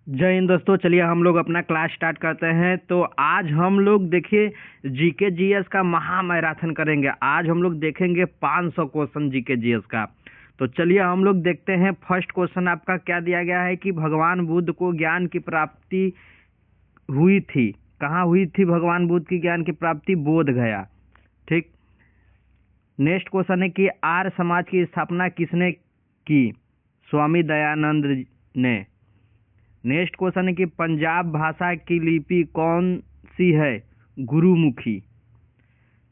जय हिंद दोस्तों। चलिए हम लोग अपना क्लास स्टार्ट करते हैं। तो आज हम लोग देखिए जीके जीएस का महा मैराथन करेंगे। आज हम लोग देखेंगे 500 क्वेश्चन जीके जीएस का। तो चलिए हम लोग देखते हैं। फर्स्ट क्वेश्चन आपका क्या दिया गया है कि भगवान बुद्ध को ज्ञान की प्राप्ति हुई थी। कहाँ हुई थी भगवान बुद्ध की ज्ञान की प्राप्ति? बोध गया। ठीक। नेक्स्ट क्वेश्चन है कि आर्य समाज की स्थापना किसने की? स्वामी दयानंद ने। नेक्स्ट क्वेश्चन है कि पंजाब भाषा की लिपि कौन सी है? गुरुमुखी।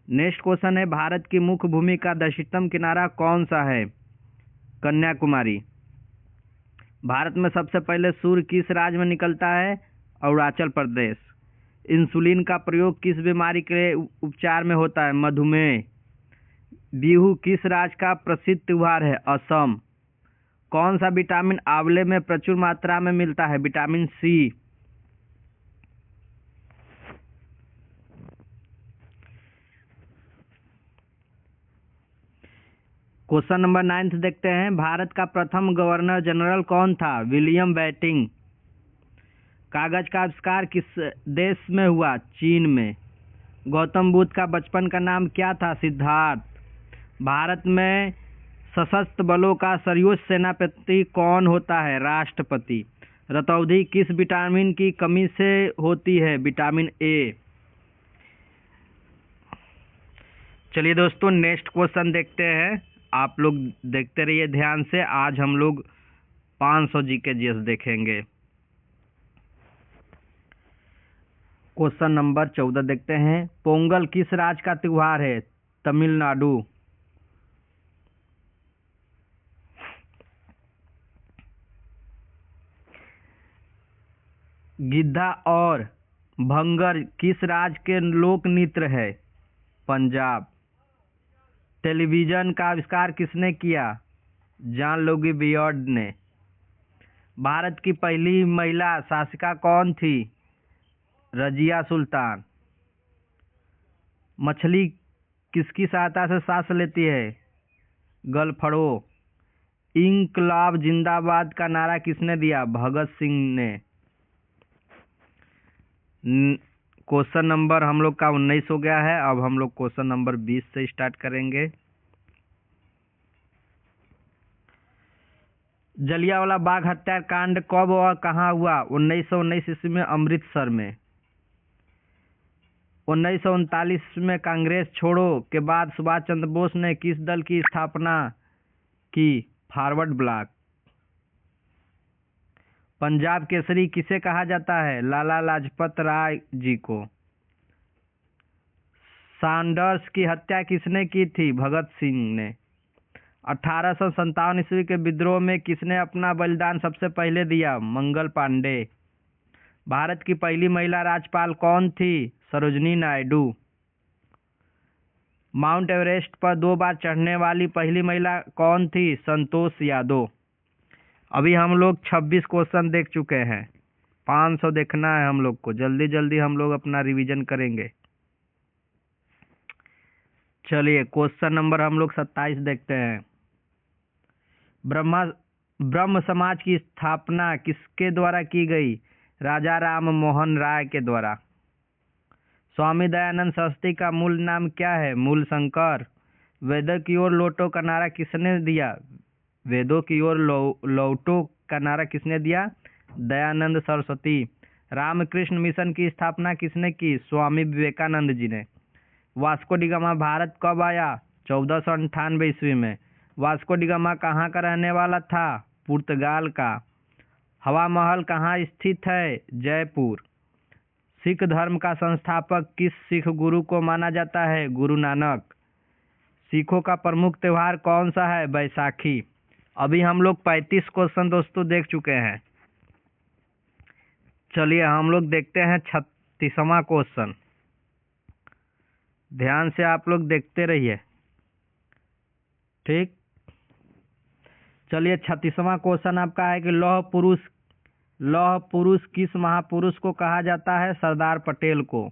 नेक्स्ट क्वेश्चन है भारत की मुख्य भूमि का दक्षिणतम किनारा कौन सा है? कन्याकुमारी। भारत में सबसे पहले सूर्य किस राज्य में निकलता है? अरुणाचल प्रदेश। इंसुलिन का प्रयोग किस बीमारी के उपचार में होता है? मधुमेह। बिहू किस राज्य का प्रसिद्ध त्योहार है? असम। कौन सा विटामिन आंवले में प्रचुर मात्रा में मिलता है? Vitamin C. क्वेश्चन नंबर 9 देखते हैं। भारत का प्रथम गवर्नर जनरल कौन था? William Bentinck. कागज का आविष्कार किस देश में हुआ? चीन में। गौतम बुद्ध का बचपन का नाम क्या था? सिद्धार्थ। भारत में सशस्त्र बलों का सर्वोच्च सेनापति कौन होता है? राष्ट्रपति। रतौंधी किस विटामिन की कमी से होती है? Vitamin A. चलिए दोस्तों नेक्स्ट क्वेश्चन देखते हैं। आप लोग देखते रहिए ध्यान से। आज हम लोग 500 जीके जीएस देखेंगे। क्वेश्चन नंबर 14 देखते हैं। पोंगल किस राज्य का त्योहार है? तमिलनाडु। गिद्धा और भंगर किस राज्य के लोक नृत्य है? पंजाब। टेलीविजन का आविष्कार किसने किया? जॉन लुई बियर्ड ने। भारत की पहली महिला शासिका कौन थी? रजिया सुल्तान। मछली किसकी सहायता से सांस लेती है? गलफड़ो। इंकलाब जिंदाबाद का नारा किसने दिया? भगत सिंह ने। क्वेश्चन नंबर हम लोग का 19 हो गया है। अब हम लोग क्वेश्चन नंबर 20 से स्टार्ट करेंगे। जलियांवाला बाग हत्याकांड कब और कहाँ हुआ? 1919 ईस्वी में अमृतसर में। 1939 में कांग्रेस छोड़ो के बाद सुभाष चंद्र बोस ने किस दल की स्थापना की? Forward block. पंजाब केसरी किसे कहा जाता है? लाला लाजपत राय जी को। सैंडर्स की हत्या किसने की थी? भगत सिंह ने। 1857 ईस्वी के विद्रोह में किसने अपना बलिदान सबसे पहले दिया? मंगल पांडे। भारत की पहली महिला राज्यपाल कौन थी? सरोजनी नायडू। माउंट एवरेस्ट पर 2 बार चढ़ने वाली पहली महिला कौन थी? संतोष यादव। अभी हम लोग 26 क्वेश्चन देख चुके हैं। 500 देखना है हम लोग को। जल्दी जल्दी हम लोग अपना रिवीजन करेंगे। चलिए क्वेश्चन नंबर हम लोग 27 देखते हैं। ब्रह्म समाज की स्थापना किसके द्वारा की गई? राजा राम मोहन राय के द्वारा। स्वामी दयानंद सरस्वती का मूल नाम क्या है? मूल शंकर। वेदों की ओर लौटो का नारा किसने दिया? वेदों की ओर लौटो का नारा किसने दिया? दयानंद सरस्वती। रामकृष्ण मिशन की स्थापना किसने की? स्वामी विवेकानंद जी ने। वास्को डी गामा भारत कब आया? 1498 ईस्वी में। वास्को डी गामा कहाँ का रहने वाला था? पुर्तगाल का। हवा महल कहाँ स्थित है? जयपुर। सिख धर्म का संस्थापक किस सिख गुरु को माना जाता है? गुरु नानक। सिखों का प्रमुख त्योहार कौन सा है? बैसाखी। अभी हम लोग 35 क्वेश्चन दोस्तों देख चुके हैं। चलिए हम लोग देखते हैं 36वां क्वेश्चन। ध्यान से आप लोग देखते रहिए। ठीक। चलिए 36वां क्वेश्चन आपका है कि लौह पुरुष किस महापुरुष को कहा जाता है? सरदार पटेल को।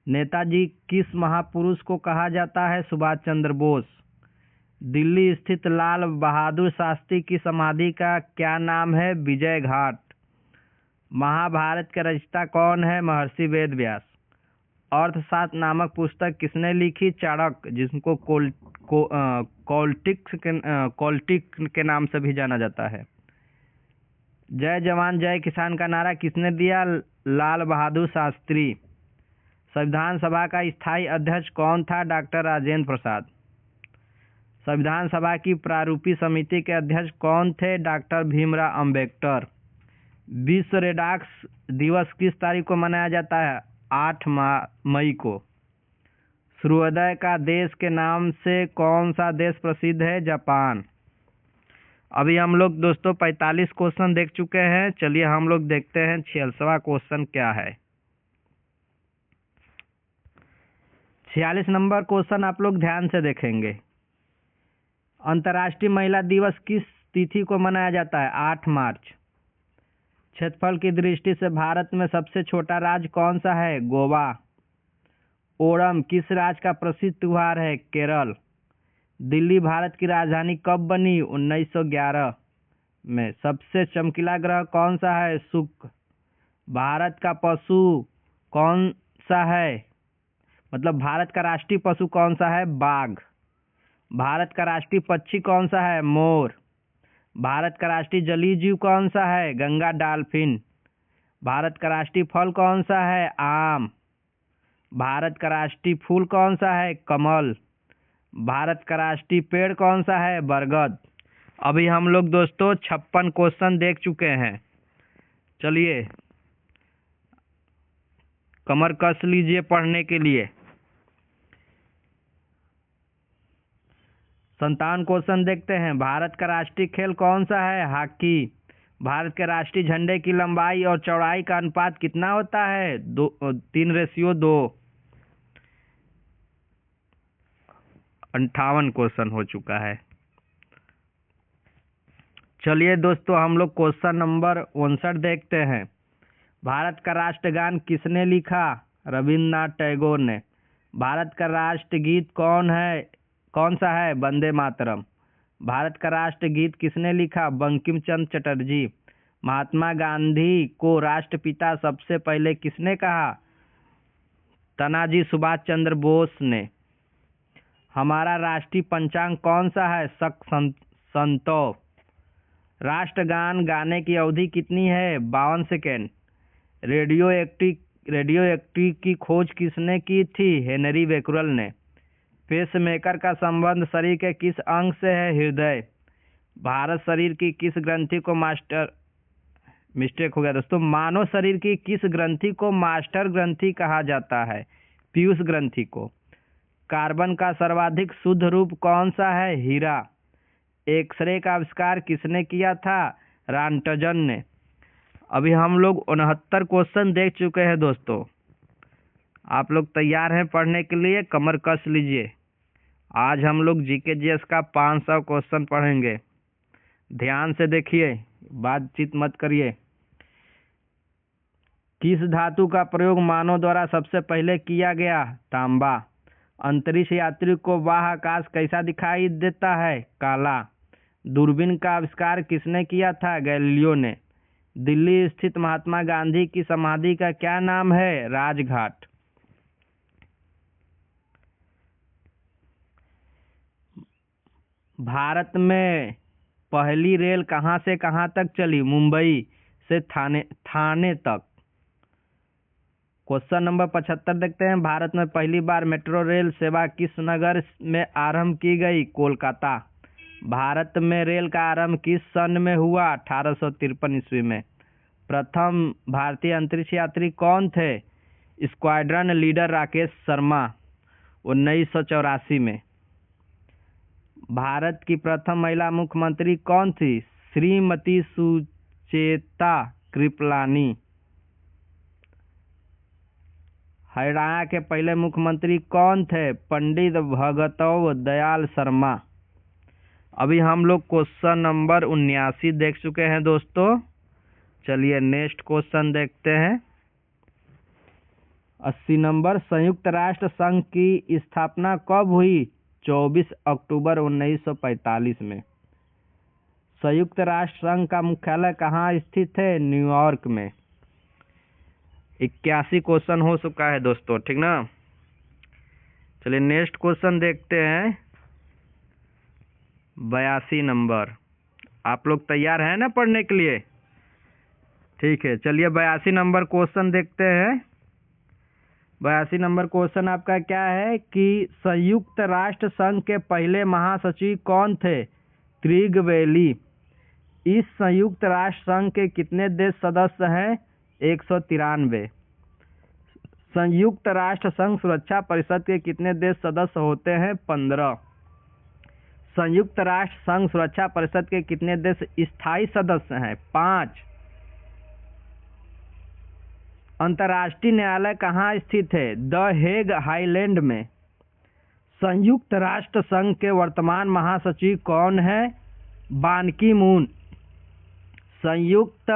नेताजी किस महापुरुष को कहा जाता है? सुभाष चंद्र बोस। दिल्ली स्थित लाल बहादुर शास्त्री की समाधि का क्या नाम है? विजय घाट। महाभारत के रचयिता कौन है? महर्षि वेद व्यास। अर्थशास्त्र नामक पुस्तक किसने लिखी? चाणक्य, जिसको कौटिल्य के नाम से भी जाना जाता है। जय जवान जय किसान का नारा किसने दिया? लाल बहादुर शास्त्री। संविधान सभा का स्थायी अध्यक्ष कौन था? डॉक्टर राजेंद्र प्रसाद। संविधान सभा की प्रारूपी समिति के अध्यक्ष कौन थे? डॉक्टर भीमराव अंबेडकर। विश्व रेडॉक्स दिवस किस तारीख को मनाया जाता है? 8 मई को। सूर्योदय का देश के नाम से कौन सा देश प्रसिद्ध है? जापान। अभी हम लोग दोस्तों 45 क्वेश्चन देख चुके हैं। चलिए हम लोग देखते हैं 46वां क्वेश्चन क्या है। 46 नंबर क्वेश्चन आप लोग ध्यान से देखेंगे। अंतर्राष्ट्रीय महिला दिवस किस तिथि को मनाया जाता है? 8 मार्च। क्षेत्रफल की दृष्टि से भारत में सबसे छोटा राज्य कौन सा है? गोवा। ओणम किस राज्य का प्रसिद्ध त्योहार है? केरल। दिल्ली भारत की राजधानी कब बनी? 1911 में। सबसे चमकीला ग्रह कौन सा है? शुक्र। भारत का पशु कौन सा है? मतलब भारत का राष्ट्रीय पशु कौन सा है? बाघ। भारत का राष्ट्रीय पक्षी कौन सा है? मोर। भारत का राष्ट्रीय जलीय जीव कौन सा है? गंगा डॉल्फिन। भारत का राष्ट्रीय फल कौन सा है? आम। भारत का राष्ट्रीय फूल कौन सा है? कमल। भारत का राष्ट्रीय पेड़ कौन सा है? बरगद। अभी हम लोग दोस्तों 56 क्वेश्चन देख चुके हैं। चलिए कमर कस लीजिए पढ़ने के लिए। 57 क्वेश्चन देखते हैं। भारत का राष्ट्रीय खेल कौन सा है? हॉकी। भारत के राष्ट्रीय झंडे की लंबाई और चौड़ाई का अनुपात कितना होता है? 3:2। 58 क्वेश्चन हो चुका है। चलिए दोस्तों हम लोग क्वेश्चन नंबर 59 देखते हैं। भारत का राष्ट्रगान किसने लिखा? रविन्द्रनाथ टैगोर ने। भारत का राष्ट्रगीत कौन सा है? वंदे मातरम। भारत का राष्ट्रगीत किसने लिखा? बंकिम चंद्र चटर्जी। महात्मा गांधी को राष्ट्रपिता सबसे पहले किसने कहा? तानाजी सुभाष चंद्र बोस ने। हमारा राष्ट्रीय पंचांग कौन सा है? शक संतो। राष्ट्रगान गाने की अवधि कितनी है? 52 सेकेंड। रेडियो एक्टिव की खोज किसने की थी? हेनरी बेकरल ने। पेसमेकर का संबंध शरीर के किस अंग से है? हृदय। भारत शरीर की किस ग्रंथि को मानव शरीर की किस ग्रंथि को मास्टर ग्रंथि कहा जाता है? पीयूष ग्रंथि को। कार्बन का सर्वाधिक शुद्ध रूप कौन सा है? हीरा। एक्सरे का आविष्कार किसने किया था? रॉन्टजन ने। अभी हम लोग 69 क्वेश्चन देख चुके हैं दोस्तों। आप लोग तैयार हैं पढ़ने के लिए? कमर कस लीजिए। आज हम लोग जीके जीएस का 500 क्वेश्चन पढ़ेंगे। ध्यान से देखिए, बातचीत मत करिए। किस धातु का प्रयोग मानव द्वारा सबसे पहले किया गया? तांबा। अंतरिक्ष यात्री को बाह्य आकाश कैसा दिखाई देता है? काला। दूरबीन का आविष्कार किसने किया था? गैलीलियो ने। दिल्ली स्थित महात्मा गांधी की समाधि का क्या नाम है? राजघाट। भारत में पहली रेल कहां से कहां तक चली? मुंबई से थाने तक। क्वेश्चन नंबर 75 देखते हैं। भारत में पहली बार मेट्रो रेल सेवा किस नगर में आरंभ की गई? कोलकाता। भारत में रेल का आरंभ किस सन में हुआ? 1853 ईस्वी में। प्रथम भारतीय अंतरिक्ष यात्री कौन थे? स्क्वाड्रन लीडर राकेश शर्मा, 1984 में। भारत की प्रथम महिला मुख्यमंत्री कौन थी? श्रीमती सुचेता कृपलानी। हरियाणा के पहले मुख्यमंत्री कौन थे? पंडित भगतौ दयाल शर्मा। अभी हम लोग क्वेश्चन नंबर 79 देख चुके हैं दोस्तों। चलिए नेक्स्ट क्वेश्चन देखते हैं। 80 नंबर। संयुक्त राष्ट्र संघ की स्थापना कब हुई? 24 अक्टूबर 1945 में। संयुक्त राष्ट्र संघ का मुख्यालय कहाँ स्थित है? न्यूयॉर्क में। 81 क्वेश्चन हो चुका है दोस्तों, ठीक ना। चलिए नेक्स्ट क्वेश्चन देखते हैं। 82 नंबर। आप लोग तैयार हैं ना पढ़ने के लिए? ठीक है, चलिए 82 नंबर क्वेश्चन देखते हैं। 82 नंबर क्वेश्चन आपका क्या है कि संयुक्त राष्ट्र संघ के पहले महासचिव कौन थे? त्रिगवेली। इस संयुक्त राष्ट्र संघ के कितने देश सदस्य हैं? 193। संयुक्त राष्ट्र संघ सुरक्षा परिषद के कितने देश सदस्य होते हैं? 15। संयुक्त राष्ट्र संघ सुरक्षा परिषद के कितने देश स्थायी सदस्य हैं? 5। अंतर्राष्ट्रीय न्यायालय कहाँ स्थित है? द हेग हाईलैंड में। संयुक्त राष्ट्र संघ के वर्तमान महासचिव कौन है? बान की मून। संयुक्त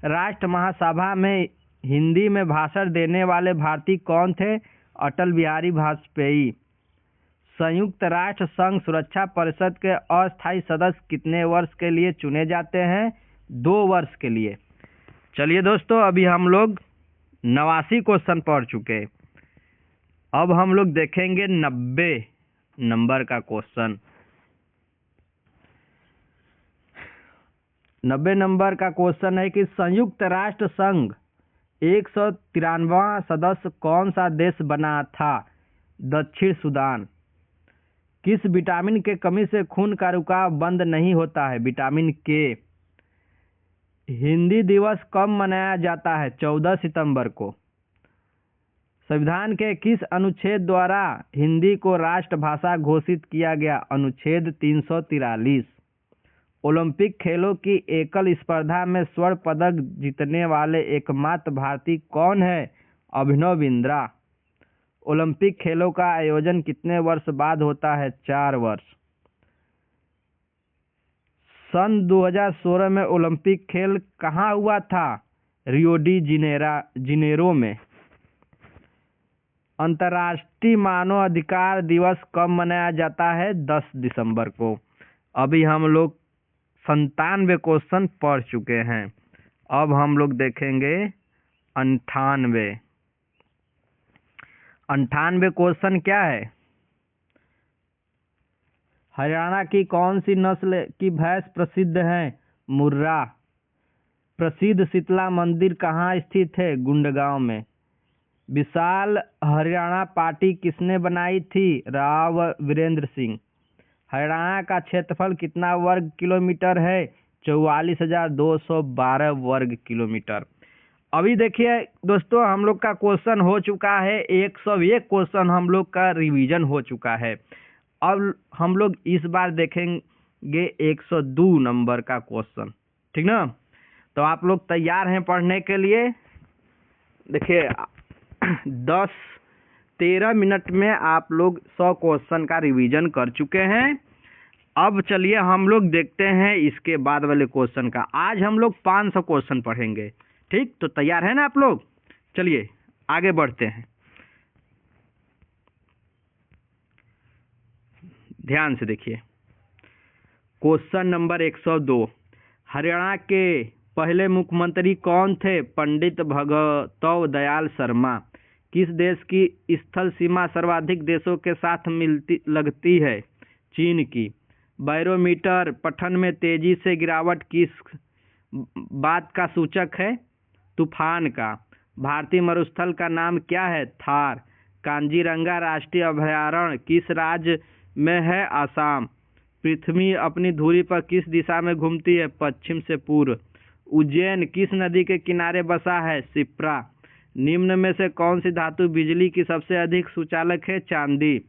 राष्ट्र महासभा में हिंदी में भाषण देने वाले भारतीय कौन थे? अटल बिहारी वाजपेयी। संयुक्त राष्ट्र संघ सुरक्षा परिषद के अस्थायी सदस्य कितने वर्ष के लिए चुने जाते हैं? 2 वर्ष के लिए। चलिए दोस्तों, अभी हम लोग 89 क्वेश्चन पढ़ चुके। अब हम लोग देखेंगे 90 नंबर का क्वेश्चन। 90 नंबर का क्वेश्चन है कि संयुक्त राष्ट्र संघ 193वां सदस्य कौन सा देश बना था? दक्षिण सूडान। किस विटामिन के कमी से खून का रुकाव बंद नहीं होता है? विटामिन के। हिंदी दिवस कब मनाया जाता है? 14 सितंबर को। संविधान के किस अनुच्छेद द्वारा हिंदी को राष्ट्रभाषा घोषित किया गया? अनुच्छेद 343। ओलंपिक खेलों की एकल स्पर्धा में स्वर्ण पदक जीतने वाले एकमात्र भारतीय कौन है? अभिनव बिंद्रा। ओलंपिक खेलों का आयोजन कितने वर्ष बाद होता है? 4 वर्ष। सन 2016 में ओलंपिक खेल कहाँ हुआ था? रियो डी जिनेरो में। अंतर्राष्ट्रीय मानव अधिकार दिवस कब मनाया जाता है? 10 दिसंबर को। अभी हम लोग 97 क्वेश्चन पढ़ चुके हैं। अब हम लोग देखेंगे 98। 98 क्वेश्चन क्या है? हरियाणा की कौन सी नस्ल की भैंस प्रसिद्ध है? मुर्रा। प्रसिद्ध शीतला मंदिर कहाँ स्थित है? गुंडगांव में। विशाल हरियाणा पार्टी किसने बनाई थी? राव वीरेंद्र सिंह। हरियाणा का क्षेत्रफल कितना वर्ग किलोमीटर है? 44,212 वर्ग किलोमीटर। अभी देखिए दोस्तों, हम लोग का क्वेश्चन हो चुका है 101 क्वेश्चन हम लोग का रिवीजन हो चुका है। अब हम लोग इस बार देखेंगे 102 नंबर का क्वेश्चन, ठीक ना। तो आप लोग तैयार हैं पढ़ने के लिए? देखिए 10-13 मिनट में आप लोग 100 क्वेश्चन का रिवीजन कर चुके हैं। अब चलिए हम लोग देखते हैं इसके बाद वाले क्वेश्चन का। आज हम लोग 500 क्वेश्चन पढ़ेंगे, ठीक। तो तैयार है ना आप लोग? चलिए आगे बढ़ते हैं। ध्यान से देखिए क्वेश्चन नंबर 102। हरियाणा के पहले मुख्यमंत्री कौन थे? पंडित भगतौ दयाल शर्मा। किस देश की स्थल सीमा सर्वाधिक देशों के साथ लगती है? चीन की। बैरोमीटर पठन में तेजी से गिरावट किस बात का सूचक है? तूफान का। भारतीय मरुस्थल का नाम क्या है? थार। कांजीरंगा राष्ट्रीय अभयारण्य किस राज्य में है? आसाम। पृथ्वी अपनी धुरी पर किस दिशा में घूमती है? पश्चिम से पूर्व। उज्जैन किस नदी के किनारे बसा है? शिप्रा। निम्न में से कौन सी धातु बिजली की सबसे अधिक सुचालक है? चांदी।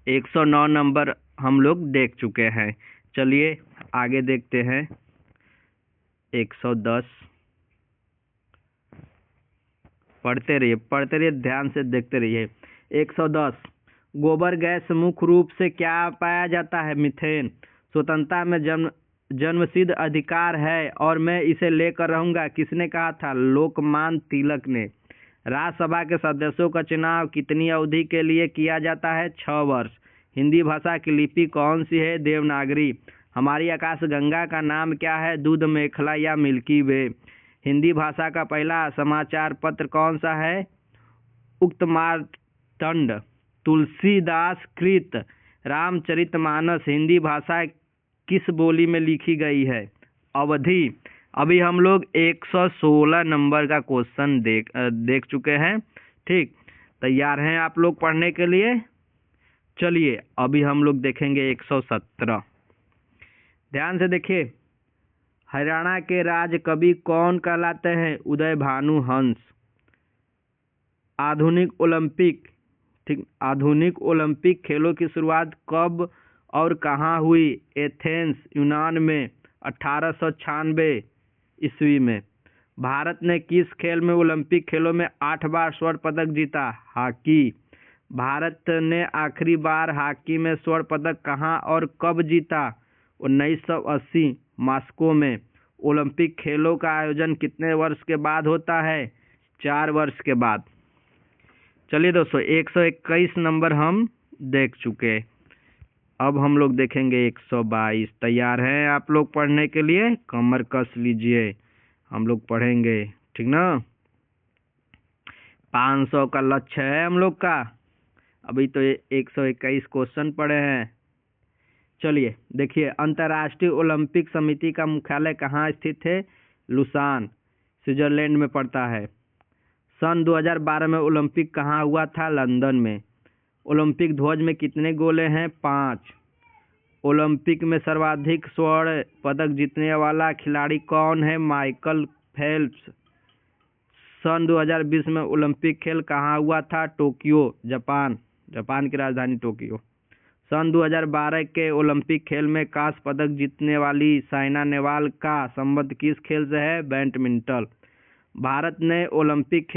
109 नंबर हम लोग देख चुके हैं। चलिए आगे देखते हैं 110। पढ़ते रहिए, ध्यान से देखते रहिए। 110। गोबर गैस मुख्य रूप से क्या पाया जाता है? मीथेन। स्वतंत्रता में जन्मसिद्ध अधिकार है और मैं इसे लेकर रहूंगा, किसने कहा था? लोकमान्य तिलक ने। राज्यसभा के सदस्यों का चुनाव कितनी अवधि के लिए किया जाता है? 6 वर्ष। हिंदी भाषा की लिपि कौन सी है? देवनागरी। हमारी आकाशगंगा का नाम क्या है? दूध मेखला या मिल्की वे। हिंदी भाषा का पहला समाचार पत्र कौन सा है? उक्त मार्तंड। तुलसीदास कृत रामचरितमानस हिंदी भाषा किस बोली में लिखी गई है? अवधी। अभी हम लोग 116 नंबर का क्वेश्चन देख चुके हैं। ठीक, तैयार हैं आप लोग पढ़ने के लिए? चलिए अभी हम लोग देखेंगे 117। ध्यान से देखिए, हरियाणा के राज कवि कौन कहलाते हैं? उदय भानु हंस। आधुनिक ओलंपिक, ठीक, आधुनिक ओलंपिक खेलों की शुरुआत कब और कहाँ हुई? एथेंस, यूनान में 1896 ईस्वी में। भारत ने किस खेल में ओलंपिक खेलों में 8 बार स्वर्ण पदक जीता? हॉकी। भारत ने आखिरी बार हॉकी में स्वर्ण पदक कहाँ और कब जीता? 1980 मॉस्को में। ओलंपिक खेलों का आयोजन कितने वर्ष के बाद होता है? 4 वर्ष के बाद। चलिए दोस्तों, 121 नंबर हम देख चुके। अब हम लोग देखेंगे 122। तैयार हैं आप लोग पढ़ने के लिए? कमर कस लीजिए, हम लोग पढ़ेंगे, ठीक ना? 500 का लक्ष्य है हम लोग का। अभी तो 121 क्वेश्चन पढ़े हैं। चलिए देखिए, अंतर्राष्ट्रीय ओलंपिक समिति का मुख्यालय कहाँ स्थित है? लुसान, स्विट्जरलैंड में पड़ता है। सन 2012 में ओलंपिक कहाँ हुआ था? लंदन में। ओलंपिक ध्वज में कितने गोले हैं? 5। ओलंपिक में सर्वाधिक स्वर्ण पदक जीतने वाला खिलाड़ी कौन है? Michael Phelps. सन 2020 में ओलंपिक खेल कहाँ हुआ था? Tokyo, Japan. जापान की राजधानी टोक्यो। सन 2012 के ओलंपिक खेल में कांस्य पदक जीतने वाली साइना नेहवाल का संबंध किस खेल से है? बैडमिंटन। भारत ने ओलंपिक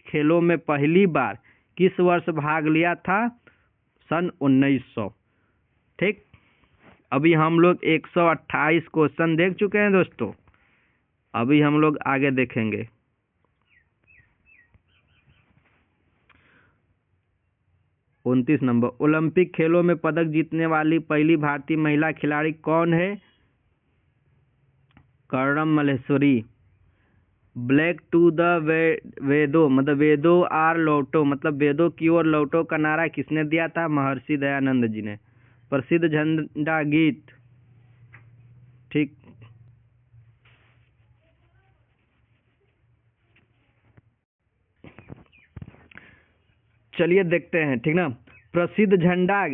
खेलों में पहली बार किस वर्ष भाग लिया था? सन 1900। ठीक, अभी हम लोग 128 क्वेश्चन देख चुके हैं दोस्तों। अभी हम लोग आगे देखेंगे। उनतीस नंबर, ओलंपिक खेलों में पदक जीतने वाली पहली भारतीय महिला खिलाड़ी कौन है? Karnam Malleswari. Back to the Vedas, मतलब वेदो आर लौटो, मतलब वेदों की ओर लौटो का नारा किसने दिया था? महर्षि दयानंद जी ने। प्रसिद्ध झंडा गीत, ठीक, चलिए देखते हैं, ठीक ना? प्रसिद्ध झंडा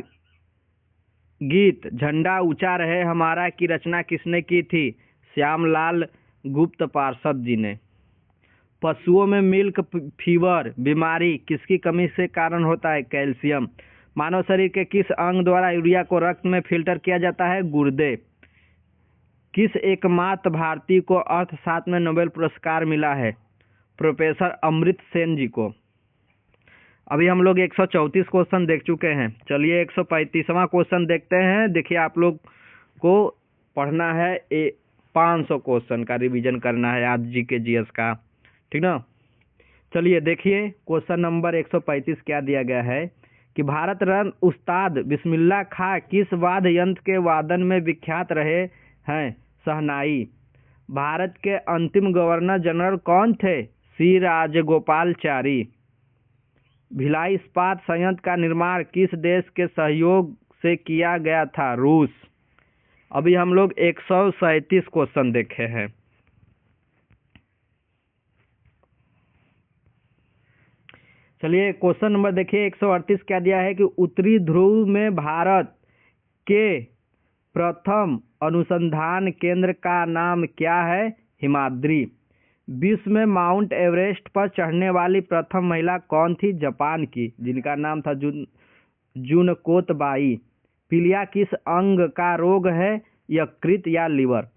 गीत झंडा ऊंचा रहे हमारा की रचना किसने की थी? श्यामलाल गुप्त पार्षद जी ने। पशुओं में मिल्क फीवर बीमारी किसकी कमी से कारण होता है? कैल्शियम। मानव शरीर के किस अंग द्वारा यूरिया को रक्त में फिल्टर किया जाता है? गुर्दे। किस एकमात्र भारतीय को अर्थशास्त्र में नोबेल पुरस्कार मिला है? प्रोफेसर अमृत सेन जी को। अभी हम लोग 134 क्वेश्चन देख चुके हैं। चलिए 135वां क्वेश्चन देखते हैं। देखिए, आप लोग को पढ़ना है 500 क्वेश्चन का रिवीजन करना है आज जीके जीएस का, ठीक ना? चलिए देखिए, क्वेश्चन नंबर 135 क्या दिया गया है कि भारत रत्न उस्ताद बिस्मिल्लाह खां किस वाद्य यंत्र के वादन में विख्यात रहे हैं? शहनाई। भारत के अंतिम गवर्नर जनरल कौन थे? सी राजगोपालचारी। भिलाई इस्पात संयंत्र का निर्माण किस देश के सहयोग से किया गया था? रूस। अभी हम लोग 137 क्वेश्चन देखे हैं। चलिए क्वेश्चन नंबर देखिए 138 क्या दिया है कि उत्तरी ध्रुव में भारत के प्रथम अनुसंधान केंद्र का नाम क्या है? हिमाद्री। विश्व में माउंट एवरेस्ट पर चढ़ने वाली प्रथम महिला कौन थी? जापान की, जिनका नाम था जुनकोत बाई। पीलिया किस अंग का रोग है? यकृत या लीवर?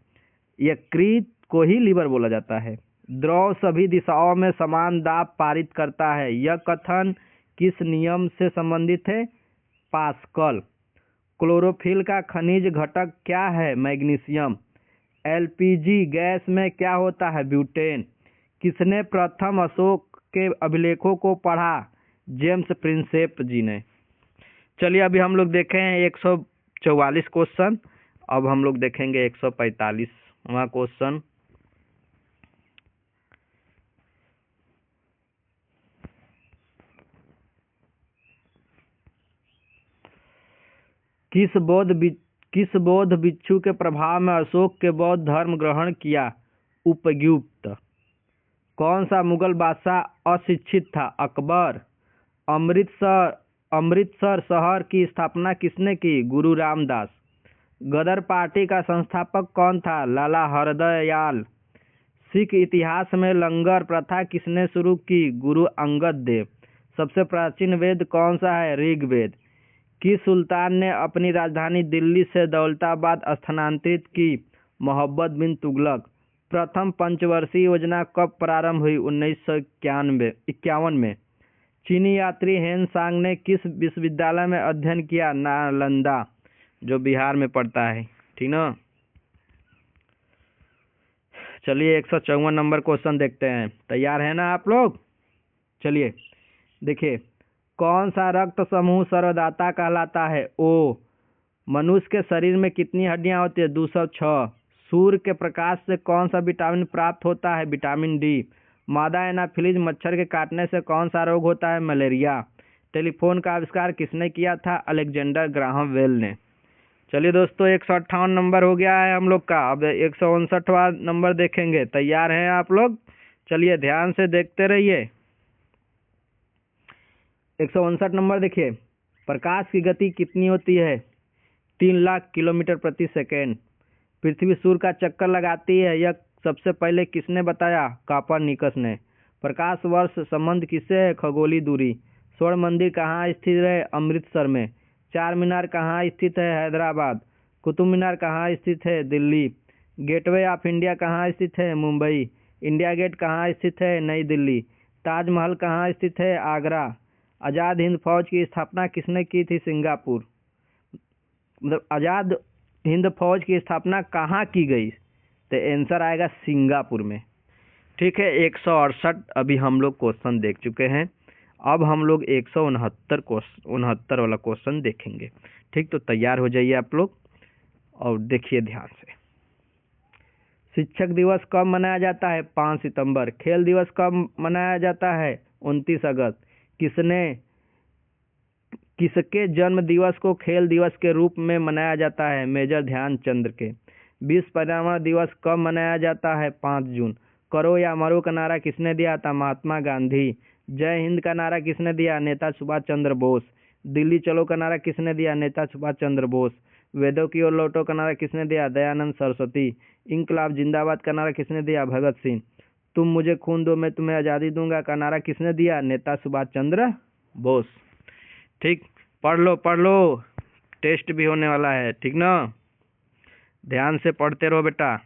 यकृत को ही लीवर बोला जाता है। द्रव सभी दिशाओं में समान दाब पारित करता है, यह कथन किस नियम से संबंधित है? पास्कल। क्लोरोफिल का खनिज घटक क्या है? मैग्नीशियम। एलपीजी गैस में क्या होता है? ब्यूटेन। किसने प्रथम अशोक के अभिलेखों को पढ़ा? जेम्स प्रिंसेप जी ने। चलिए अभी हम लोग देखे हैं 144 क्वेश्चन। अब हम लोग देखेंगे 145वां क्वेश्चन। किस बौद्ध भिक्षु के प्रभाव में अशोक के बौद्ध धर्म ग्रहण किया? उपयुक्त। कौन सा मुगल बादशाह अशिक्षित था? अकबर। अमृतसर शहर की स्थापना किसने की? गुरु रामदास। गदर पार्टी का संस्थापक कौन था? लाला हरदयाल। सिख इतिहास में लंगर प्रथा किसने शुरू की? गुरु अंगद देव। सबसे प्राचीन वेद कौन सा है? ऋग्वेद। किस सुल्तान ने अपनी राजधानी दिल्ली से दौलताबाद स्थानांतरित की? मोहम्मद बिन तुगलक। प्रथम पंचवर्षीय योजना कब प्रारंभ हुई? 1951 में। चीनी यात्री हेन सांग ने किस विश्वविद्यालय में अध्ययन किया? नालंदा, जो बिहार में पड़ता है। ठीक ना। चलिए 154 नंबर क्वेश्चन देखते हैं। तैयार है ना आप लोग? चलिए देखिए, कौन सा रक्त समूह सर्वदाता कहलाता है? ओ। मनुष्य के शरीर में कितनी हड्डियां होती है? 206। सूर्य के प्रकाश से कौन सा विटामिन प्राप्त होता है? Vitamin D. मादा एनाफिलीज मच्छर के काटने से कौन सा रोग होता है? मलेरिया। टेलीफोन का आविष्कार किसने किया था? अलेक्जेंडर ग्राहम बेल ने। चलिए दोस्तों 158 नंबर हो गया है हम लोग का। अब 159वां नंबर देखेंगे। तैयार हैं आप लोग? चलिए ध्यान से देखते रहिए। 159 नंबर देखिए, प्रकाश की गति कितनी होती है? 3 लाख किलोमीटर प्रति सेकेंड। पृथ्वी सूर्य का चक्कर लगाती है, यह सबसे पहले किसने बताया? कोपरनिकस ने। प्रकाश वर्ष संबंध किससे है? खगोलीय दूरी। स्वर्ण मंदिर कहाँ स्थित है? अमृतसर में। चार मीनार कहाँ स्थित है? हैदराबाद। कुतुब मीनार कहाँ स्थित है? दिल्ली। गेटवे ऑफ इंडिया कहाँ स्थित है? मुंबई। इंडिया गेट कहाँ स्थित है? नई दिल्ली। ताजमहल कहाँ स्थित है? आगरा। आज़ाद हिंद फौज की स्थापना किसने की थी? सिंगापुर। मतलब आज़ाद हिंद फौज की स्थापना कहाँ की गई? तो आंसर आएगा सिंगापुर में। ठीक है, 168 अभी हम लोग क्वेश्चन देख चुके हैं। अब हम लोग 169 वाला क्वेश्चन देखेंगे। ठीक, तो तैयार हो जाइए आप लोग और देखिए ध्यान से। शिक्षक दिवस कब मनाया जाता है? 5 सितंबर। खेल दिवस कब मनाया जाता है? 29 अगस्त। किसके जन्म दिवस को खेल दिवस के रूप में मनाया जाता है? मेजर ध्यानचंद के। विश्व पर्यावरण दिवस कब मनाया जाता है? 5 जून। करो या मरो का नारा किसने दिया था? महात्मा गांधी। जय हिंद का नारा किसने दिया? नेता सुभाष चंद्र बोस। दिल्ली चलो का नारा किसने दिया? नेता सुभाष चंद्र बोस। वेदों की ओर लौटो का नारा किसने दिया? दयानंद सरस्वती। इंकलाब जिंदाबाद का नारा किसने दिया? भगत सिंह। तुम मुझे खून दो मैं तुम्हें आज़ादी दूंगा का नारा किसने दिया? नेता सुभाष चंद्र बोस। ठीक, पढ़ लो, टेस्ट भी होने वाला है। ठीक ना, ध्यान से पढ़ते रहो बेटा।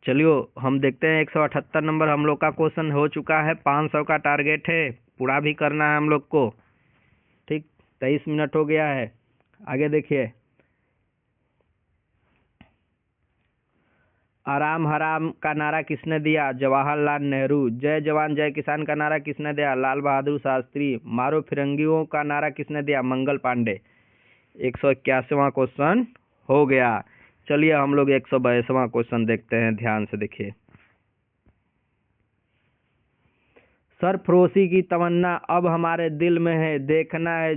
चलिए हम देखते हैं 178 नंबर हम लोग का क्वेश्चन हो चुका है। 500 का टारगेट है, पूरा भी करना है हम लोग को। ठीक, 23 मिनट हो गया है। आगे देखिए, आराम हराम का नारा किसने दिया? जवाहरलाल नेहरू। जय जवान जय किसान का नारा किसने दिया? लाल बहादुर शास्त्री। मारो फिरंगियों का नारा किसने दिया? मंगल पांडे। 181वां क्वेश्चन हो गया। चलिए हम लोग 182वां क्वेश्चन देखते हैं। ध्यान से देखिए। सरफरोशी की तमन्ना अब हमारे दिल में है, देखना है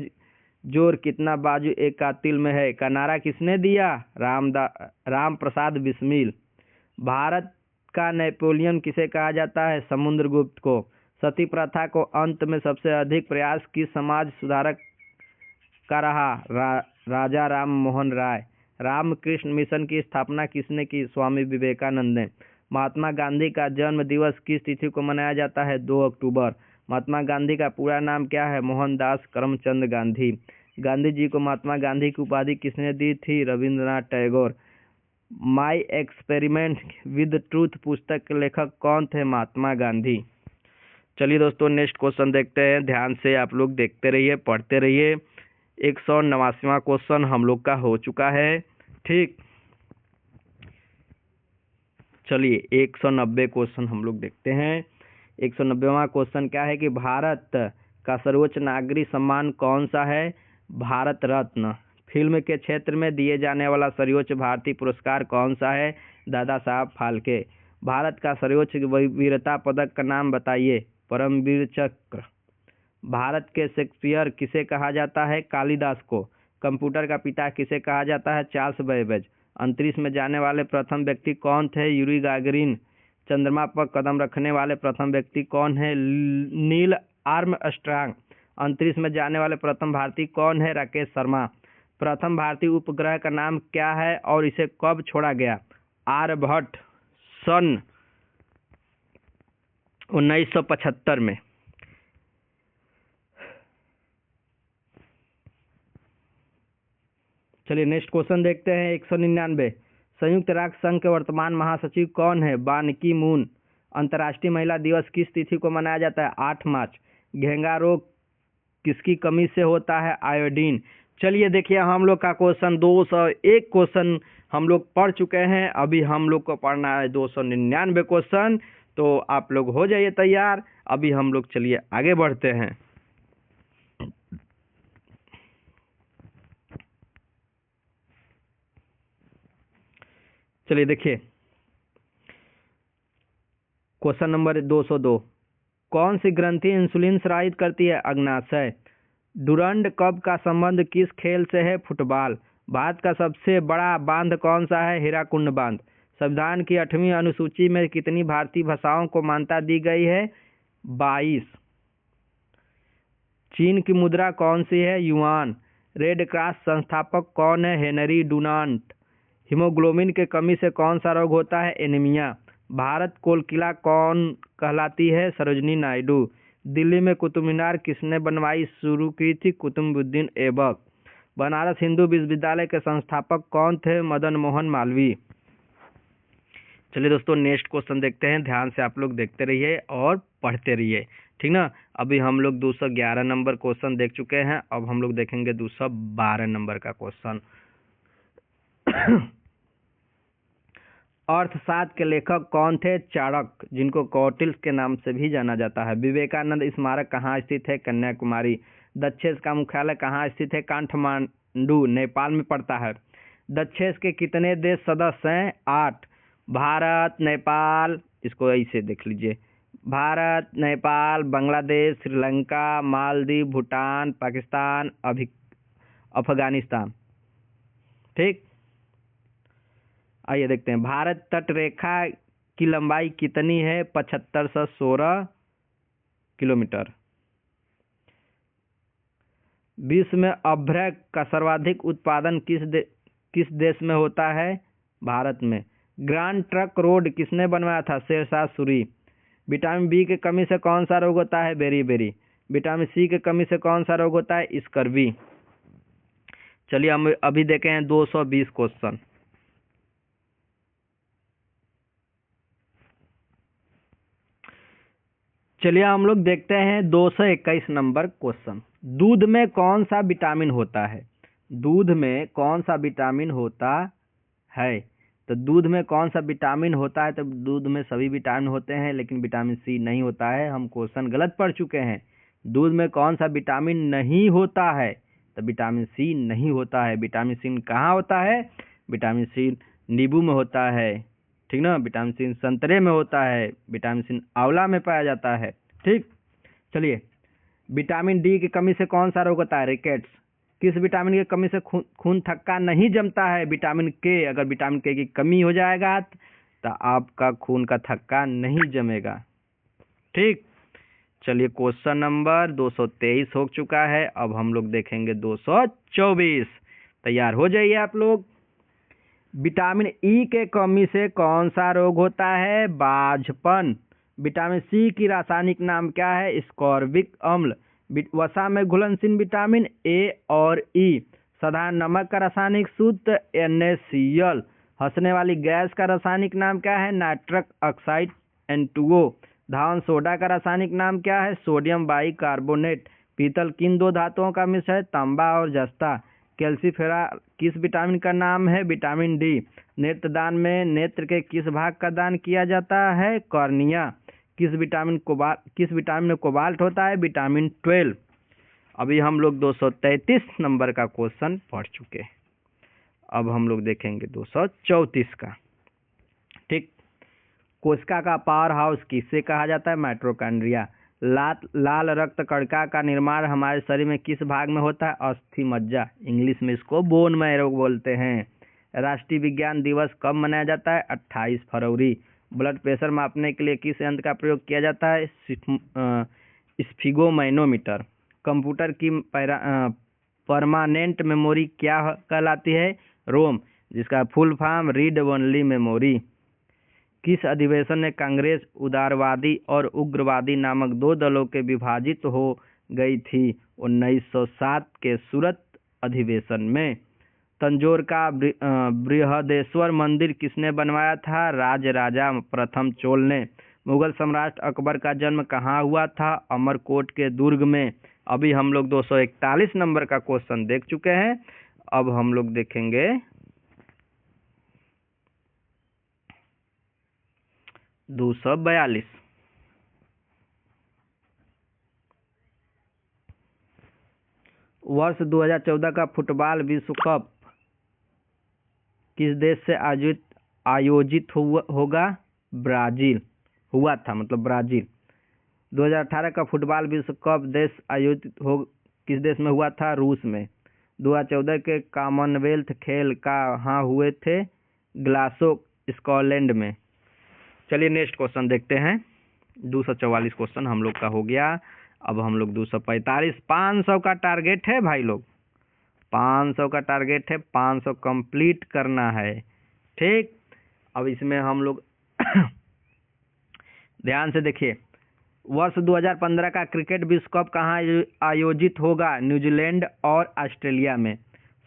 जोर कितना बाजू एक कातिल में है का नारा किसने दिया? राम प्रसाद बिस्मिल। भारत का नेपोलियन किसे कहा जाता है? समुद्रगुप्त को। सती प्रथा को अंत में सबसे अधिक प्रयास किस समाज सुधारक का रहा? राजा राम मोहन राय। रामकृष्ण मिशन की स्थापना किसने की? स्वामी विवेकानंद ने। महात्मा गांधी का जन्म दिवस किस तिथि को मनाया जाता है? 2 अक्टूबर। महात्मा गांधी का पूरा नाम क्या है? मोहनदास करमचंद गांधी। गांधी जी को महात्मा गांधी की उपाधि किसने दी थी? Rabindranath Tagore. My experiment with truth पुस्तक के लेखक कौन थे? महात्मा गांधी। चलिए दोस्तों नेक्स्ट क्वेश्चन देखते हैं। ध्यान से आप लोग देखते रहिए, पढ़ते रहिए। 189वां क्वेश्चन हम लोग का हो चुका है। ठीक, चलिए 190 क्वेश्चन हम लोग देखते हैं। 190वां क्वेश्चन क्या है कि भारत का सर्वोच्च नागरिक सम्मान कौन सा है? भारत रत्न। फिल्म के क्षेत्र में दिए जाने वाला सर्वोच्च भारतीय पुरस्कार कौन सा है? दादा साहब फाल्के। भारत का सर्वोच्च वीरता पदक का नाम बताइए? परमवीर चक्र। भारत के शेक्सपियर किसे कहा जाता है? कालिदास को। कंप्यूटर का पिता किसे कहा जाता है? Charles Babbage. अंतरिक्ष में जाने वाले प्रथम व्यक्ति कौन थे? Yuri Gagarin. चंद्रमा पर कदम रखने वाले प्रथम व्यक्ति कौन है? Neil Armstrong. अंतरिक्ष में जाने वाले प्रथम भारतीय कौन है? राकेश शर्मा। प्रथम भारतीय उपग्रह का नाम क्या है और इसे कब छोड़ा गया? आर्यभट्ट, सन 1975 में। चलिए नेक्स्ट क्वेश्चन देखते हैं। 199। संयुक्त राष्ट्र संघ के वर्तमान महासचिव कौन है? बान की मून। अंतर्राष्ट्रीय महिला दिवस किस तिथि को मनाया जाता है? 8 मार्च। घेंगा रोग किसकी कमी से होता है? आयोडीन। चलिए देखिए, हम लोग का क्वेश्चन 201 क्वेश्चन हम लोग पढ़ चुके हैं। अभी हम लोग को पढ़ना है 299 क्वेश्चन। तो आप लोग हो जाइए तैयार। अभी हम लोग चलिए आगे बढ़ते हैं। चलिए देखिए, क्वेश्चन नंबर 202। कौन सी ग्रंथि इंसुलिन स्रावित करती है? अग्नाशय। डुरंड कप का संबंध किस खेल से है? फुटबॉल। भारत का सबसे बड़ा बांध कौन सा है? हीराकुंड बांध। संविधान की 8वीं अनुसूची में कितनी भारतीय भाषाओं को मान्यता दी गई है? 22। चीन की मुद्रा कौन सी है? युआन। रेड क्रॉस संस्थापक कौन है? Henry Dunant. हीमोग्लोबिन की कमी से कौन सा रोग होता है? एनीमिया। भारत कोलकिला कौन कहलाती है? सरोजनी नायडू। दिल्ली में कुतुब मीनार किसने बनवाई शुरू की थी? कुतुबुद्दीन ऐबक। बनारस हिंदू विश्वविद्यालय के संस्थापक कौन थे? मदन मोहन मालवीय। चलिए दोस्तों, नेक्स्ट क्वेश्चन देखते हैं। ध्यान से आप लोग देखते रहिए और पढ़ते रहिए, ठीक ना। अभी हम लोग 211 नंबर क्वेश्चन देख चुके हैं। अब हम लोग देखेंगे 212 नंबर का क्वेश्चन। अर्थशास्त्र के लेखक कौन थे? चाणक्य, जिनको कौटिल्य के नाम से भी जाना जाता है। विवेकानंद स्मारक कहाँ स्थित है? कन्याकुमारी। दक्षेस का मुख्यालय कहाँ स्थित है? काठमांडू, नेपाल में पड़ता है। दक्षेस के कितने देश सदस्य हैं? 8। भारत, नेपाल, इसको ऐसे देख लीजिए, भारत, नेपाल, बांग्लादेश, श्रीलंका, मालदीव, भूटान, पाकिस्तान, अफगानिस्तान। ठीक, आइए देखते हैं। भारत तट रेखा की लंबाई कितनी है? 7516 किलोमीटर। विश्व में अभ्रक का सर्वाधिक उत्पादन किस देश में होता है? भारत में। ग्रांड ट्रंक रोड किसने बनवाया था? शेरशाह सूरी। विटामिन बी की कमी से कौन सा रोग होता है? बेरी। विटामिन सी की कमी से कौन सा रोग होता है? स्कर्वी। चलिए हम अभी देखे हैं 220 क्वेश्चन। चलिए हम लोग देखते हैं 221 नंबर क्वेश्चन। दूध में कौन सा विटामिन होता है? दूध में कौन सा विटामिन होता है? तो दूध में कौन सा विटामिन होता है? तो दूध में सभी विटामिन होते हैं, लेकिन विटामिन सी नहीं होता है। हम क्वेश्चन गलत पढ़ चुके हैं। दूध में कौन सा विटामिन नहीं होता है? तो विटामिन सी नहीं होता है। विटामिन सी कहाँ होता है? विटामिन सी नींबू में होता है, ठीक ना। विटामिन सी संतरे में होता है। विटामिन सी आंवला में पाया जाता है, ठीक। चलिए, विटामिन डी की कमी से कौन सा रोग होता है? रिकेट्स। किस विटामिन की कमी से खून थक्का नहीं जमता है? विटामिन के। अगर विटामिन के की कमी हो जाएगा तो आपका खून का थक्का नहीं जमेगा, ठीक। चलिए, क्वेश्चन नंबर 223 हो चुका है। अब हम लोग देखेंगे 224। तैयार हो जाइए आप लोग। विटामिन ई के कमी से कौन सा रोग होता है? बाझपन। विटामिन सी की रासायनिक नाम क्या है? स्कॉर्बिक अम्ल। वसा में घुलनशील विटामिन ए और ई। साधारण नमक का रासायनिक सूत्र NaCl। हंसने वाली गैस का रासायनिक नाम क्या है? Nitrous oxide N2O। धावन सोडा का रासायनिक नाम क्या है? Sodium bicarbonate. पीतल किन दो धातुओं का मिश्र है? तांबा और जस्ता। कैल्सीफेरा किस विटामिन का नाम है? Vitamin D. नेत्रदान में नेत्र के किस भाग का दान किया जाता है? कॉर्निया। किस विटामिन में कोबाल्ट होता है? विटामिन 12। अभी हम लोग 233 नंबर का क्वेश्चन पढ़ चुके हैं। अब हम लोग देखेंगे 234 का, ठीक। कोशिका का पावर हाउस किससे कहा जाता है? माइटोकॉन्ड्रिया। लाल रक्त कणिका का निर्माण हमारे शरीर में किस भाग में होता है? अस्थि मज्जा, इंग्लिश में इसको बोन मैरो बोलते हैं। राष्ट्रीय विज्ञान दिवस कब मनाया जाता है? 28 फरवरी। ब्लड प्रेशर मापने के लिए किस यंत्र का प्रयोग किया जाता है? स्फिगोमैनोमीटर। कंप्यूटर की परमानेंट मेमोरी क्या कहलाती है? रोम, जिसका full form read only memory. किस अधिवेशन में कांग्रेस उदारवादी और उग्रवादी नामक दो दलों के विभाजित हो गई थी? 1907 के सूरत अधिवेशन में। तंजौर का बृहदेश्वर मंदिर किसने बनवाया था? राजराजा प्रथम चोल ने। मुगल सम्राट अकबर का जन्म कहाँ हुआ था? अमरकोट के दुर्ग में। अभी हम लोग 241 नंबर का क्वेश्चन देख चुके हैं। अब हम लोग देखेंगे 242। वर्ष 2014 का फुटबॉल विश्व कप किस देश से आयोजित होगा? ब्राजील हुआ था, मतलब ब्राजील। 2018 का फुटबॉल विश्व कप किस देश में हुआ था? रूस में। 2014 के कॉमनवेल्थ खेल कहाँ हुए थे? ग्लासगो, स्कॉटलैंड में। चलिए नेक्स्ट क्वेश्चन देखते हैं। 244 क्वेश्चन हम लोग का हो गया। अब हम लोग 245, 500 का टारगेट है भाई लोग, 500 का टारगेट है, 500 कंप्लीट करना है। ठीक, अब इसमें हम लोग ध्यान से देखिए। वर्ष 2015 का क्रिकेट विश्व कप कहाँ आयोजित होगा? न्यूजीलैंड और ऑस्ट्रेलिया में।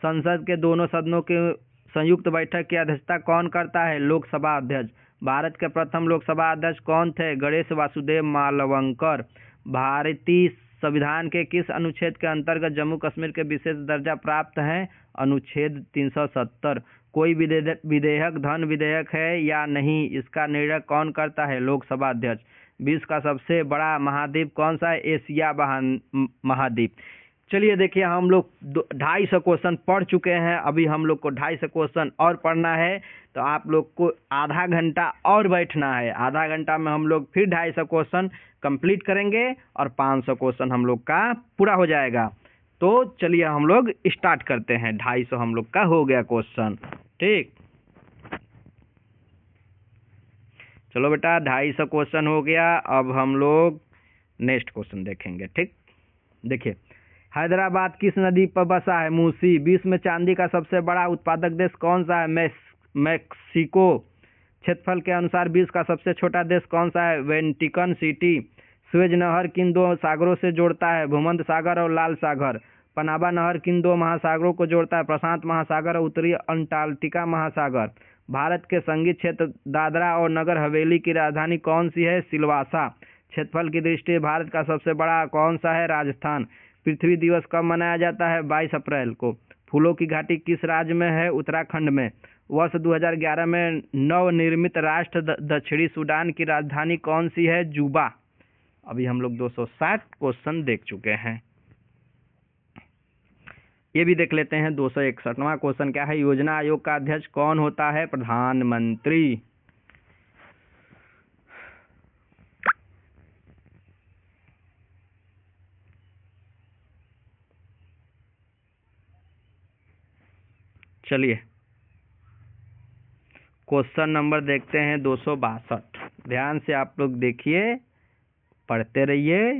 संसद के दोनों सदनों के संयुक्त बैठक की अध्यक्षता कौन करता है? लोकसभा अध्यक्ष। भारत के प्रथम लोकसभा अध्यक्ष कौन थे? गणेश वासुदेव मालवंकर। भारतीय संविधान के किस अनुच्छेद के अंतर्गत जम्मू कश्मीर के विशेष दर्जा प्राप्त है? अनुच्छेद 370। कोई विधेयक धन विधेयक है या नहीं, इसका निर्णय कौन करता है? लोकसभा अध्यक्ष। विश्व का सबसे बड़ा महाद्वीप कौन सा है? एशिया महाद्वीप। चलिए देखिए, हम लोग 250 क्वेश्चन पढ़ चुके हैं। अभी हम लोग को 250 क्वेश्चन और पढ़ना है, तो आप लोग को आधा घंटा और बैठना है। आधा घंटा में हम लोग फिर 250 क्वेश्चन कंप्लीट करेंगे और 500 क्वेश्चन हम लोग का पूरा हो जाएगा। तो चलिए हम लोग स्टार्ट करते हैं। 250 हम लोग का हो गया क्वेश्चन। ठीक, चलो बेटा, 250 क्वेश्चन हो गया। अब हम लोग नेक्स्ट क्वेश्चन देखेंगे। ठीक, देखिए, हैदराबाद किस नदी पर बसा है? मूसी। विश्व में चांदी का सबसे बड़ा उत्पादक देश कौन सा है? मैक्सिको। क्षेत्रफल के अनुसार विश्व का सबसे छोटा देश कौन सा है? Vatican city. स्वेज नहर किन दो सागरों से जोड़ता है? भूमध्य सागर और लाल सागर। पनामा नहर किन दो महासागरों को जोड़ता है? प्रशांत महासागर और उत्तरी अंटार्कटिका महासागर। भारत के संघीय क्षेत्र दादरा और नगर हवेली की राजधानी कौन सी है? सिलवासा। क्षेत्रफल की दृष्टि से भारत का सबसे बड़ा कौन सा है? राजस्थान। पृथ्वी दिवस कब मनाया जाता है? 22 अप्रैल को। फूलों की घाटी किस राज्य में है? उत्तराखंड में। वर्ष 2011 में नवनिर्मित राष्ट्र दक्षिणी सूडान की राजधानी कौन सी है? जुबा। अभी हम लोग 260 क्वेश्चन देख चुके हैं। ये भी देख लेते हैं। 261वां क्वेश्चन क्या है? योजना आयोग का अध्यक्ष कौन होता है? प्रधानमंत्री। चलिए क्वेश्चन नंबर देखते हैं 262। ध्यान से आप लोग देखिए, पढ़ते रहिए।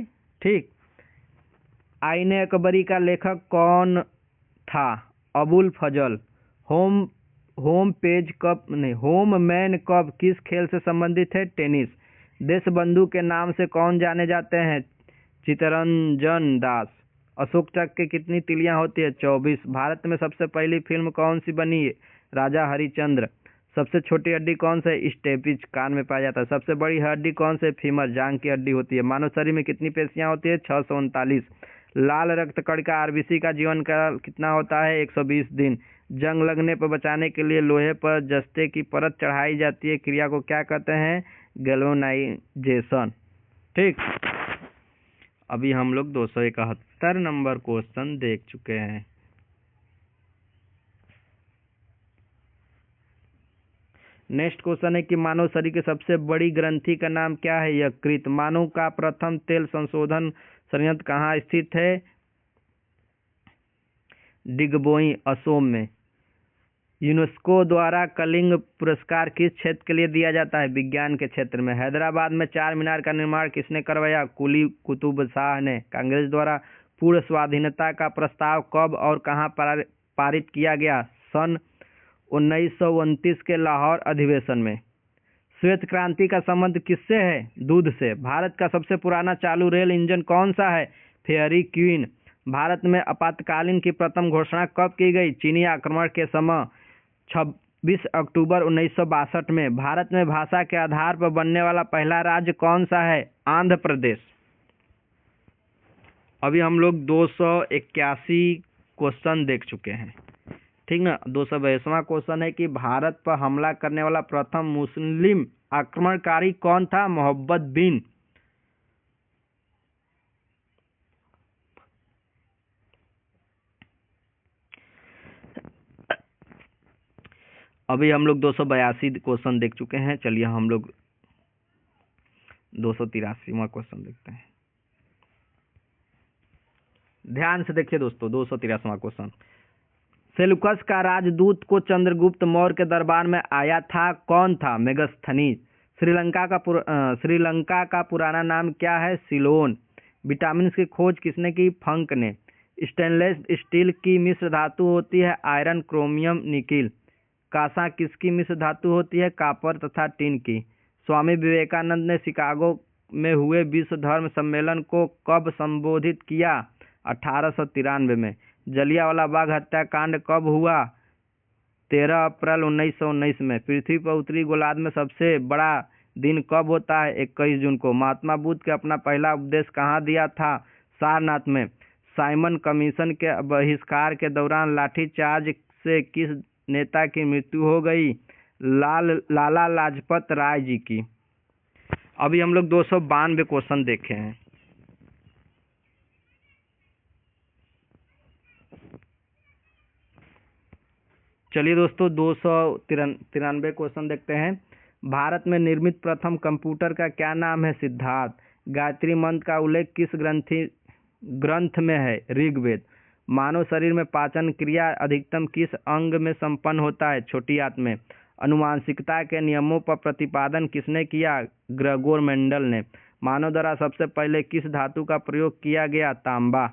ठीक, आईने अकबरी का लेखक कौन था? अबुल फजल। होम मैन कब किस खेल से संबंधित है? टेनिस। देशबंधु के नाम से कौन जाने जाते हैं? चित्तरंजन दास। अशोक चक्र की कितनी तिलियां होती है? 24। भारत में सबसे पहली फिल्म कौन सी बनी? राजा हरिश्चंद्र। सबसे छोटी हड्डी कौन सी? स्टेपिज, कान में पाया जाता है। सबसे बड़ी हड्डी कौन सी? फीमर, जांघ की हड्डी होती है। मानव शरीर में कितनी पेशियां होती है? 639। लाल रक्त कणिका आरबीसी का जीवन काल कितना होता है? 120 दिन। जंग लगने पर बचाने के लिए लोहे पर जस्ते की परत चढ़ाई जाती है, क्रिया को क्या कहते हैं? गैल्वेनाइजेशन। ठीक, अभी हम लोग 271 नंबर क्वेश्चन देख चुके हैं। नेक्स्ट क्वेश्चन है कि मानव शरीर की सबसे बड़ी ग्रंथि का नाम क्या है? यकृत। मानव का प्रथम तेल संशोधन संयंत्र कहाँ स्थित है? डिगबोई, असोम में। यूनेस्को द्वारा कलिंग पुरस्कार किस क्षेत्र के लिए दिया जाता है? विज्ञान के क्षेत्र में। हैदराबाद में चार मीनार का निर्माण किसने करवाया? कुली कुतुब शाह ने। कांग्रेस द्वारा पूर्ण स्वाधीनता का प्रस्ताव कब और कहाँ पारित किया गया? सन 1929 के लाहौर अधिवेशन में। श्वेत क्रांति का संबंध किससे है? दूध से। भारत का सबसे पुराना चालू रेल इंजन कौन सा है? Fairy queen. भारत में आपातकालीन की प्रथम घोषणा कब की गई? चीनी आक्रमण के समय 26 अक्टूबर 1962 में। भारत में भाषा के आधार पर बनने वाला पहला राज्य कौन सा है? आंध्र प्रदेश। अभी हम लोग 281 क्वेश्चन देख चुके हैं, ठीक ना। 282वां क्वेश्चन है कि भारत पर हमला करने वाला प्रथम मुस्लिम आक्रमणकारी कौन था? मोहम्मद बिन। अभी हम लोग 282 क्वेश्चन देख चुके हैं। चलिए हम लोग 283वां क्वेश्चन देखते हैं। ध्यान से देखिए दोस्तों, 283वां क्वेश्चन। सेलुकस का राजदूत को चंद्रगुप्त मौर्य के दरबार में आया था, कौन था? मेगस्थनीज। श्रीलंका का पुराना नाम क्या है? सिलोन। विटामिन की खोज किसने की? फंक ने। स्टेनलेस स्टील की मिश्र धातु होती है आयरन, क्रोमियम, निकिल। कांसा किसकी मिश्र धातु होती है? कापर तथा टिन की। स्वामी विवेकानंद ने शिकागो में हुए विश्व धर्म सम्मेलन को कब संबोधित किया? 1893 में। जलियांवाला बाग हत्याकांड कब हुआ? 13 अप्रैल 1919 में। पृथ्वी पर उत्तरी गोलार्ध में सबसे बड़ा दिन कब होता है? 21 जून को। महात्मा बुद्ध के अपना पहला उपदेश कहाँ दिया था? सारनाथ में। साइमन कमीशन के बहिष्कार के दौरान लाठीचार्ज से किस नेता की मृत्यु हो गई? लाला लाजपत राय जी की। अभी हम लोग 292 क्वेश्चन देखे हैं। चलिए दोस्तों 293 क्वेश्चन देखते हैं। भारत में निर्मित प्रथम कंप्यूटर का क्या नाम है? सिद्धार्थ। गायत्री मंत्र का उल्लेख किस ग्रंथ में है? ऋग्वेद। मानव शरीर में पाचन क्रिया अधिकतम किस अंग में संपन्न होता है? छोटी आंत में। अनुवांशिकता के नियमों पर प्रतिपादन किसने किया? ग्रेगोर मेंडल ने। मानव द्वारा सबसे पहले किस धातु का प्रयोग किया गया? तांबा।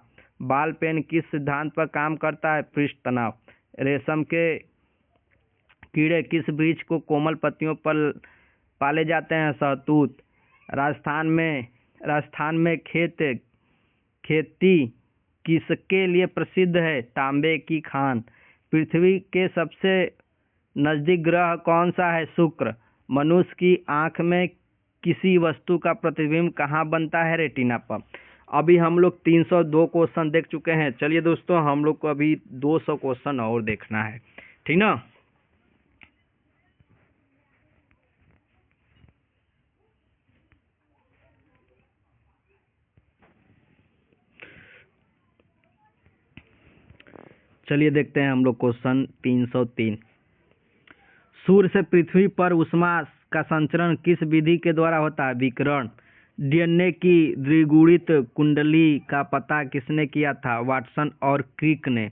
बाल पेन किस सिद्धांत पर काम करता है? पृष्ठ तनाव। रेशम के कीड़े किस वृक्ष को कोमल पत्तियों पर पाले जाते हैं? शहतूत। राजस्थान में खेती किसके लिए प्रसिद्ध है? तांबे की खान। पृथ्वी के सबसे नजदीक ग्रह कौन सा है? शुक्र। मनुष्य की आंख में किसी वस्तु का प्रतिबिंब कहाँ बनता है? रेटिना पर। अभी हम लोग 302 क्वेश्चन देख चुके हैं। चलिए दोस्तों हम लोग को अभी 200 क्वेश्चन और देखना है, ठीक ना। चलिए देखते हैं हम लोग क्वेश्चन 303। सूर्य से पृथ्वी पर ऊष्मा का संचरण किस विधि के द्वारा होता है? विकिरण। डीएनए की द्विगुणित कुंडली का पता किसने किया था? वाटसन और क्रिक ने।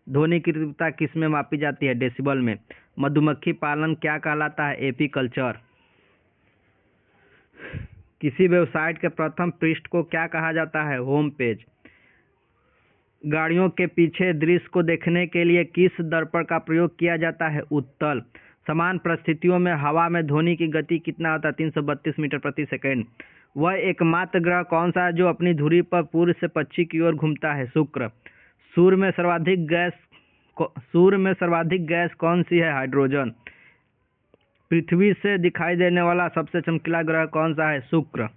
ध्वनि की तीव्रता किस में मापी जाती है? डेसिबल में। मधुमक्खी पालन क्या कहलाता है? एपीकल्चर। किसी वेबसाइट के प्रथम पृष्ठ को क्या कहा जाता है? Home page. गाड़ियों के पीछे दृश्य को देखने के लिए किस दर्पण का प्रयोग किया जाता है? उत्तल। समान परिस्थितियों में हवा में ध्वनि की गति कितना होता है? 332 मीटर प्रति सेकंड। वह एकमात्र ग्रह कौन सा है जो अपनी धुरी पर पूर्व से पश्चिम की ओर घूमता है? शुक्र। सूर्य में सर्वाधिक गैस कौन सी है? हाइड्रोजन। पृथ्वी से दिखाई देने वाला सबसे चमकीला ग्रह कौन सा है? शुक्र।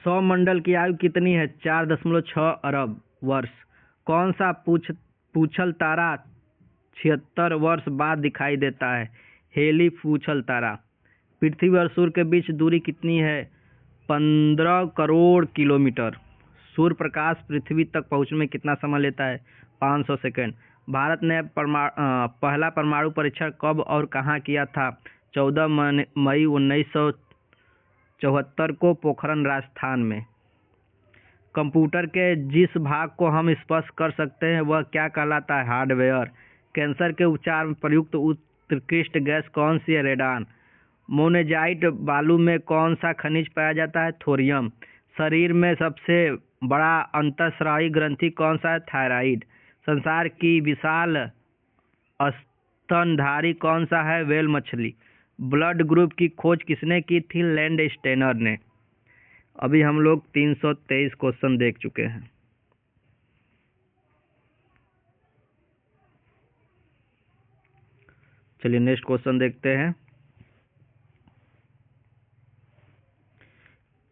सौरमंडल की आयु कितनी है? 4.6 अरब वर्ष। कौन सा पूछल तारा 76 वर्ष बाद दिखाई देता है? हेली पूछल तारा। पृथ्वी और सूर्य के बीच दूरी कितनी है? 15 करोड़ किलोमीटर। सूर्य प्रकाश पृथ्वी तक पहुंचने में कितना समय लेता है? 500 सेकेंड। भारत ने पहला परमाणु परीक्षण कब और कहाँ किया था? 14 मई 1974 को पोखरण, राजस्थान में। कंप्यूटर के जिस भाग को हम स्पर्श कर सकते हैं वह क्या कहलाता है? हार्डवेयर। कैंसर के उपचार में प्रयुक्त उत्कृष्ट गैस कौन सी है? रेडान। मोनेजाइट बालू में कौन सा खनिज पाया जाता है? थोरियम। शरीर में सबसे बड़ा अंतःस्रावी ग्रंथि कौन सा है? थायराइड। संसार की विशाल स्तनधारी कौन सा है? व्हेल मछली। ब्लड ग्रुप की खोज किसने की थी? लैंड स्टेनर ने। अभी हम लोग 323 क्वेश्चन देख चुके हैं। चलिए नेक्स्ट क्वेश्चन देखते हैं।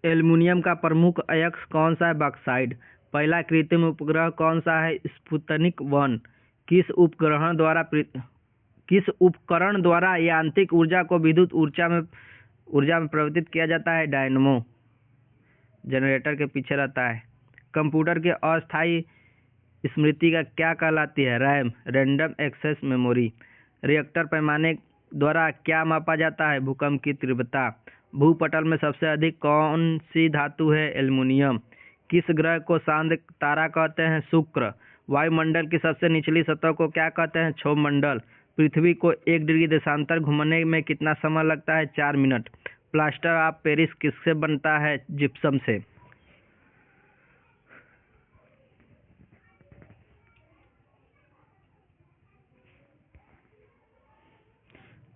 एल्युमिनियम का प्रमुख अयस्क कौन सा है? बॉक्साइट। पहला कृत्रिम उपग्रह कौन सा है? स्पुतनिक 1। किस उपकरण द्वारा यांत्रिक ऊर्जा को विद्युत ऊर्जा में परिवर्तित किया जाता है? डायनमो। जनरेटर के पीछे रहता है। कंप्यूटर के अस्थायी स्मृति का क्या कहलाती है? RAM, random access memory. Reactor पैमाने द्वारा क्या मापा जाता है? भूकंप की तीव्रता। भूपटल में सबसे अधिक कौन सी धातु है? एल्युमिनियम। किस ग्रह को शांत तारा कहते हैं? शुक्र। वायुमंडल की सबसे निचली सतह को क्या कहते हैं? क्षोभ मंडल। पृथ्वी को 1 डिग्री देशांतर घूमने में कितना समय लगता है? 4 मिनट। प्लास्टर ऑफ पेरिस किससे बनता है? जिप्सम से।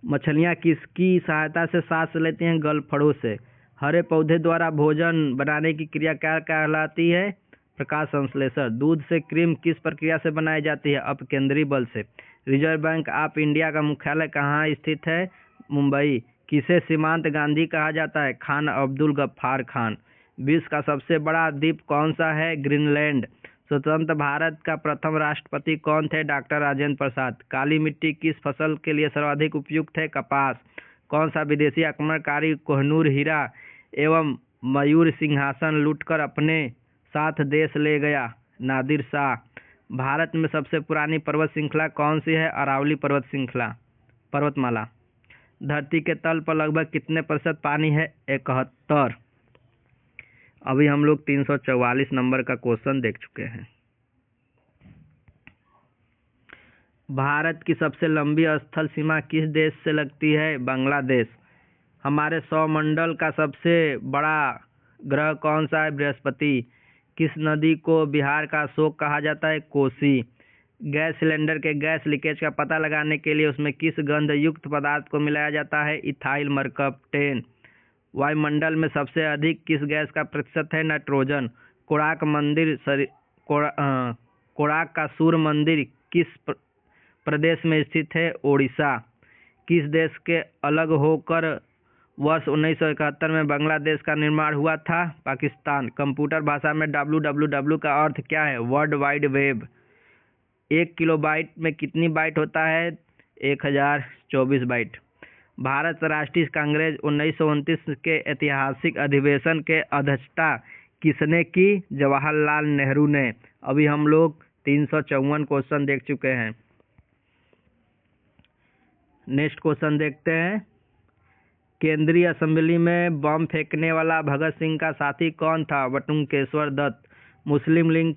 मछलियाँ किसकी सहायता से सांस लेती हैं? गलफड़ों से। हरे पौधे द्वारा भोजन बनाने की क्रिया क्या कहलाती है? प्रकाश संश्लेषण। दूध से क्रीम किस प्रक्रिया से बनाई जाती है? अपकेंद्री बल से। रिजर्व बैंक ऑफ इंडिया का मुख्यालय कहाँ स्थित है? मुंबई। किसे सीमांत गांधी कहा जाता है? खान अब्दुल गफ्फार खान। विश्व का सबसे बड़ा द्वीप कौन सा है? ग्रीनलैंड। स्वतंत्र भारत का प्रथम राष्ट्रपति कौन थे? डॉक्टर राजेंद्र प्रसाद। काली मिट्टी किस फसल के लिए सर्वाधिक उपयुक्त है? कपास। कौन सा विदेशी आक्रमणकारी कोहिनूर हीरा एवं मयूर सिंहासन लूटकर अपने साथ देश ले गया? नादिर शाह। भारत में सबसे पुरानी पर्वत श्रृंखला कौन सी है? अरावली पर्वतमाला। धरती के तल पर लगभग कितने प्रतिशत पानी है? 71। अभी हम लोग 344 नंबर का क्वेश्चन देख चुके हैं। भारत की सबसे लंबी स्थल सीमा किस देश से लगती है? बांग्लादेश। हमारे सौरमंडल का सबसे बड़ा ग्रह कौन सा है? बृहस्पति। किस नदी को बिहार का अशोक कहा जाता है? कोसी। गैस सिलेंडर के गैस लीकेज का पता लगाने के लिए उसमें किस गंध युक्त पदार्थ को मिलाया जाता है? Ethyl mercaptan. वायुमंडल में सबसे अधिक किस गैस का प्रतिशत है? नाइट्रोजन। कोणार्क का सूर्य मंदिर किस प्रदेश में स्थित है? ओडिशा। किस देश के अलग होकर वर्ष 1971 में बांग्लादेश का निर्माण हुआ था? पाकिस्तान। कंप्यूटर भाषा में www का अर्थ क्या है? World wide web. 1 किलोबाइट में कितनी बाइट होता है? 1024 बाइट। भारत राष्ट्रीय कांग्रेस 1929 के ऐतिहासिक अधिवेशन के अध्यक्षता किसने की? जवाहरलाल नेहरू ने। अभी हम लोग 354 क्वेश्चन देख चुके हैं। नेक्स्ट क्वेश्चन देखते हैं। केंद्रीय असेंबली में बम फेंकने वाला भगत सिंह का साथी कौन था? बटुकेश्वर दत्त। मुस्लिम लीग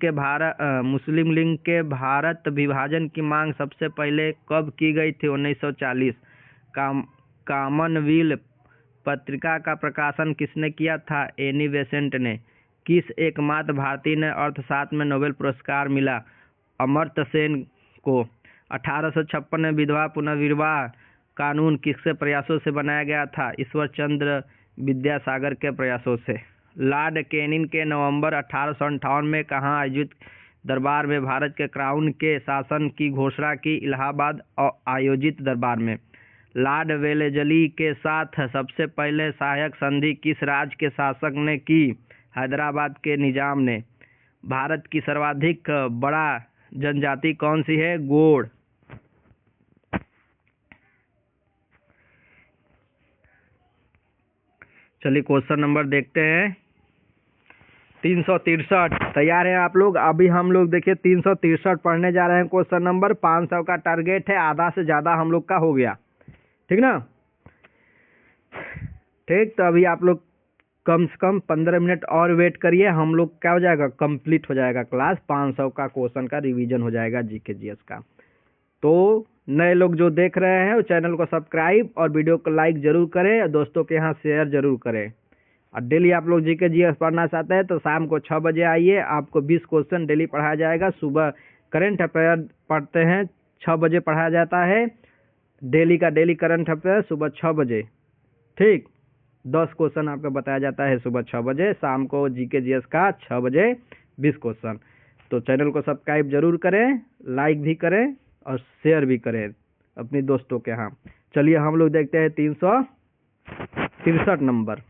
के भारत विभाजन की मांग सबसे पहले कब की गई थी? 1940। कॉमनवेल्थ पत्रिका का प्रकाशन किसने किया था? एनी बेसेंट ने। किस एकमात्र भारतीय ने अर्थशास्त्र में नोबेल पुरस्कार मिला? अमर्त्य सेन को। 1856 में विधवा पुनर्विवाह कानून किसके प्रयासों से बनाया गया था? ईश्वर चंद्र विद्यासागर के प्रयासों से। लॉर्ड कैनिंग के नवंबर 1858 में कहाँ आयोजित दरबार में भारत के क्राउन के शासन की घोषणा की? इलाहाबाद आयोजित दरबार में। लॉर्ड वेलेस्ली के साथ सबसे पहले सहायक संधि किस राज्य के शासक ने की? हैदराबाद के निजाम ने। भारत की सर्वाधिक बड़ा जनजाति कौन सी है? गोंड। चलिए क्वेश्चन नंबर देखते हैं। 363 तैयार है आप लोग? अभी हम लोग देखिए 363 पढ़ने जा रहे हैं। क्वेश्चन नंबर 500 का टारगेट है, आधा से ज़्यादा हम लोग का हो गया, ठीक ना? ठीक, तो अभी आप लोग कम से कम 15 मिनट और वेट करिए, हम लोग क्या हो जाएगा, कंप्लीट हो जाएगा क्लास। 500 का क्वेश्चन का रिवीजन हो जाएगा जीके जीएस का। तो नए लोग जो देख रहे हैं वो चैनल को सब्सक्राइब और वीडियो को लाइक जरूर करें और दोस्तों के यहाँ शेयर जरूर करें। और डेली आप लोग जीके जीएस पढ़ना चाहते हैं तो शाम को 6 बजे आइए, आपको 20 क्वेश्चन डेली पढ़ाया जाएगा। सुबह करंट अफेयर पढ़ते हैं, 6 बजे पढ़ाया जाता है। डेली का डेली करंट अफेयर सुबह 6 बजे, ठीक। 10 क्वेश्चन आपको बताया जाता है सुबह 6 बजे, शाम को जीके जीएस का 6 बजे 20 क्वेश्चन। तो चैनल को सब्सक्राइब जरूर करें, लाइक भी करें और शेयर भी करें अपने दोस्तों के यहाँ। चलिए हम लोग देखते हैं 363 नंबर।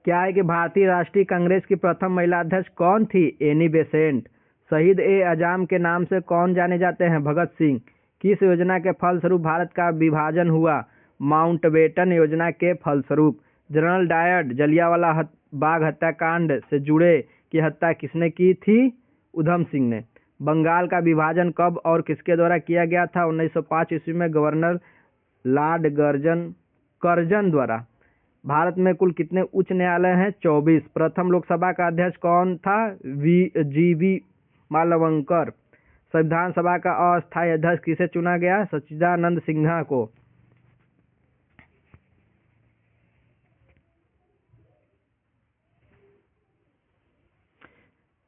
क्या है कि भारतीय राष्ट्रीय कांग्रेस की प्रथम महिला अध्यक्ष कौन थी? Annie Besant. शहीद ए आजम के नाम से कौन जाने जाते हैं? भगत सिंह। किस योजना के फलस्वरूप भारत का विभाजन हुआ? माउंटबेटन योजना के फलस्वरूप। जनरल डायर जलियांवाला बाग हत्याकांड से जुड़े की हत्या किसने की थी? उधम सिंह ने। बंगाल का विभाजन कब और किसके द्वारा किया गया था? 1905 ईस्वी में गवर्नर लॉर्ड कर्जन द्वारा। भारत में कुल कितने उच्च न्यायालय हैं? 24। प्रथम लोकसभा का अध्यक्ष कौन था? जीवी मालवंकर। संविधान सभा का अस्थायी अध्यक्ष किसे चुना गया? सच्चिदानंद सिन्हा को।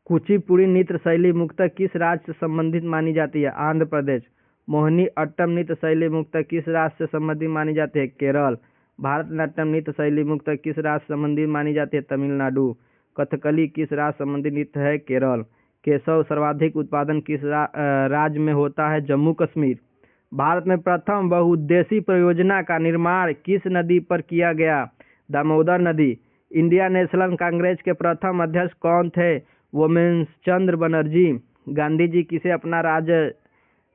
कुचिपुड़ी नृत्य शैली मुख्यतः किस राज्य से संबंधित मानी जाती है? आंध्र प्रदेश। मोहिनी अट्टम नृत्य शैली मुख्यतः किस राज्य से संबंधित मानी जाती है? केरल। भारतनाट्यम नृत्य शैली मुख्यतः किस राज्य से संबंधित मानी जाती है? तमिलनाडु। कथकली किस राज्य संबंधित नृत्य है? केरल। केशव सर्वाधिक उत्पादन किस राज्य में होता है? जम्मू कश्मीर। भारत में प्रथम बहुउद्देशीय परियोजना का निर्माण किस नदी पर किया गया? दामोदर नदी। इंडियन नेशनल कांग्रेस के प्रथम अध्यक्ष कौन थे? वोमेंस चंद्र बनर्जी। गांधी जी किसे अपना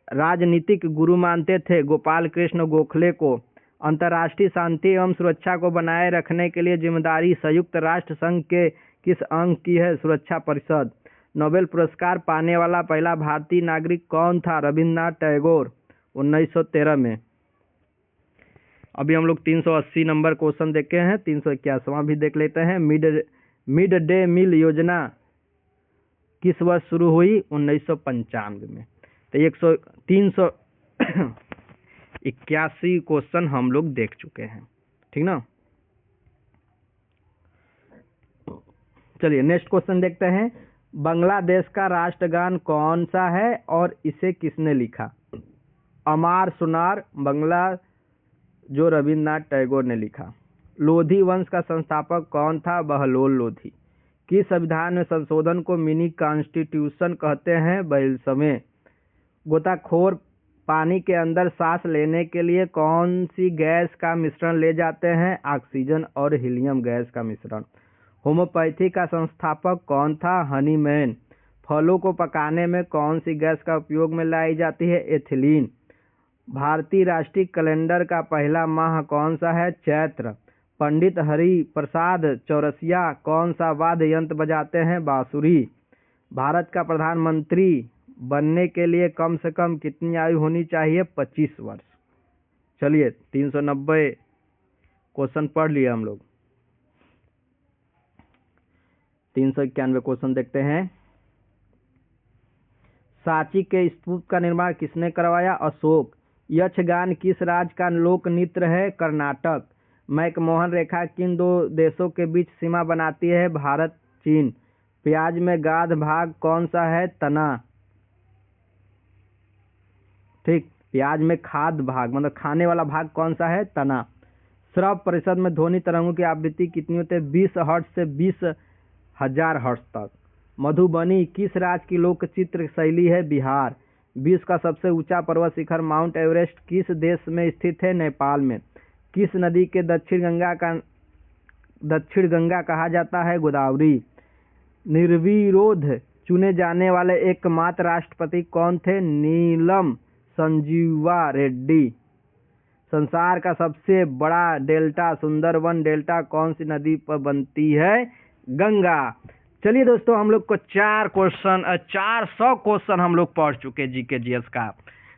राजनीतिक गुरु मानते थे? गोपाल कृष्ण गोखले को। अंतर्राष्ट्रीय शांति एवं सुरक्षा को बनाए रखने के लिए जिम्मेदारी संयुक्त राष्ट्र संघ के किस अंग की है? सुरक्षा परिषद। नोबेल पुरस्कार पाने वाला पहला भारतीय नागरिक कौन था? रविन्द्रनाथ टैगोर, 1913 में। अभी हम लोग 380 नंबर क्वेश्चन देखे हैं, 381वां भी देख लेते हैं। मिड डे मील योजना किस वर्ष शुरू हुई? 1995 में। तो 381 क्वेश्चन हम लोग देख चुके हैं, ठीक ना। चलिए नेक्स्ट क्वेश्चन देखते हैं। बांग्लादेश का राष्ट्रगान कौन सा है और इसे किसने लिखा? अमार सुनार बांग्ला, जो रविन्द्रनाथ टैगोर ने लिखा। लोधी वंश का संस्थापक कौन था? बहलोल लोधी। किस संविधान में संशोधन को मिनी कॉन्स्टिट्यूशन कहते हैं? बयलसवें। गोताखोर पानी के अंदर सांस लेने के लिए कौन सी गैस का मिश्रण ले जाते हैं? ऑक्सीजन और हीलियम गैस का मिश्रण। होम्योपैथी का संस्थापक कौन था? हनीमैन। फलों को पकाने में कौन सी गैस का उपयोग में लाई जाती है? एथिलीन। भारतीय राष्ट्रीय कैलेंडर का पहला माह कौन सा है? चैत्र। पंडित हरि प्रसाद चौरसिया कौन सा वाद्य यंत्र बजाते हैं? बांसुरी। भारत का प्रधानमंत्री बनने के लिए कम से कम कितनी आयु होनी चाहिए? 25 वर्ष। चलिए 390 क्वेश्चन पढ़ लिए हम लोग। 391 क्वेश्चन देखते हैं। सांची के स्तूप का निर्माण किसने करवाया? अशोक। यक्षगान किस राज्य का लोक नृत्य है? कर्नाटक। मैकमोहन रेखा किन दो देशों के बीच सीमा बनाती है? भारत चीन। प्याज में गाढ़ भाग कौन सा है? तना, ठीक। प्याज में खाद्य भाग मतलब खाने वाला भाग कौन सा है? तना। श्रव्य परिषद में ध्वनि तरंगों की आवृत्ति कितनी होती है? 20 हर्ट्ज से 20,000 हर्ट्ज तक। मधुबनी किस राज्य की लोक चित्र शैली है? बिहार। विश्व का सबसे ऊंचा पर्वत शिखर माउंट एवरेस्ट किस देश में स्थित है? नेपाल में। किस नदी के दक्षिण गंगा कहा जाता है? गोदावरी। निर्विरोध चुने जाने वाले एकमात्र राष्ट्रपति कौन थे? नीलम संजीवा रेड्डी। संसार का सबसे बड़ा डेल्टा सुंदरवन डेल्टा कौन सी नदी पर बनती है? गंगा। चलिए दोस्तों, हम लोग को 400 क्वेश्चन हम लोग पढ़ चुके जीके जीएस का,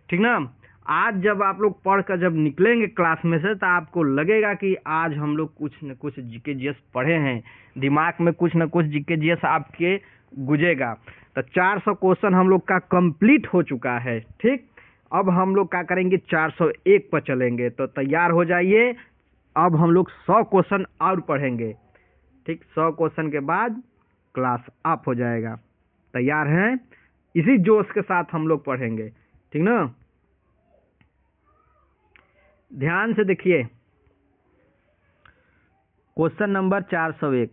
ठीक ना। आज जब आप लोग पढ़ कर जब निकलेंगे क्लास में से, तो आपको लगेगा कि आज हम लोग कुछ न कुछ जीके जीएस पढ़े हैं, दिमाग में कुछ न कुछ जीके जीएस आपके गुजेगा। तो 400 क्वेश्चन हम लोग का कंप्लीट हो चुका है, ठीक। अब हम लोग क्या करेंगे, 401 पर चलेंगे। तो तैयार हो जाइए, अब हम लोग 100 क्वेश्चन और पढ़ेंगे, ठीक। 100 क्वेश्चन के बाद क्लास ऑफ हो जाएगा। तैयार हैं? इसी जोश के साथ हम लोग पढ़ेंगे, ठीक ना। ध्यान से देखिए, क्वेश्चन नंबर 401,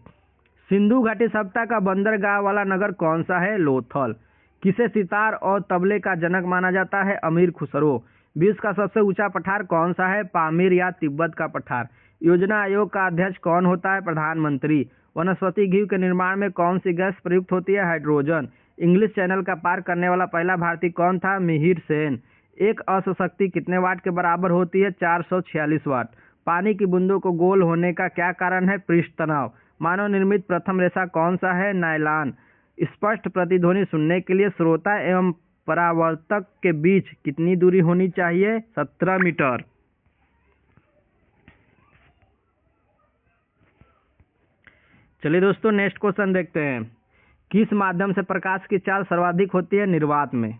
सिंधु घाटी सभ्यता का बंदरगाह वाला नगर कौन सा है? लोथल। किसे सितार और तबले का जनक माना जाता है? अमीर खुसरो। विश्व का सबसे ऊंचा पठार कौन सा है? पामीर या तिब्बत का पठार। योजना आयोग का अध्यक्ष कौन होता है? प्रधानमंत्री। वनस्पति घी के निर्माण में कौन सी गैस प्रयुक्त होती है? हाइड्रोजन। इंग्लिश चैनल का पार करने वाला पहला भारतीय कौन था? मिहिर सेन। एक औसत शक्ति कितने वाट के बराबर होती है? 446 वाट। पानी की बूंदों को गोल होने का क्या कारण है? पृष्ठ तनाव। मानव निर्मित प्रथम रेशा कौन सा है? नायलॉन। स्पष्ट प्रतिध्वनि सुनने के लिए श्रोता एवं परावर्तक के बीच कितनी दूरी होनी चाहिए? 17 मीटर। चलिए दोस्तों, नेक्स्ट क्वेश्चन देखते हैं। किस माध्यम से प्रकाश की चाल सर्वाधिक होती है? निर्वात में।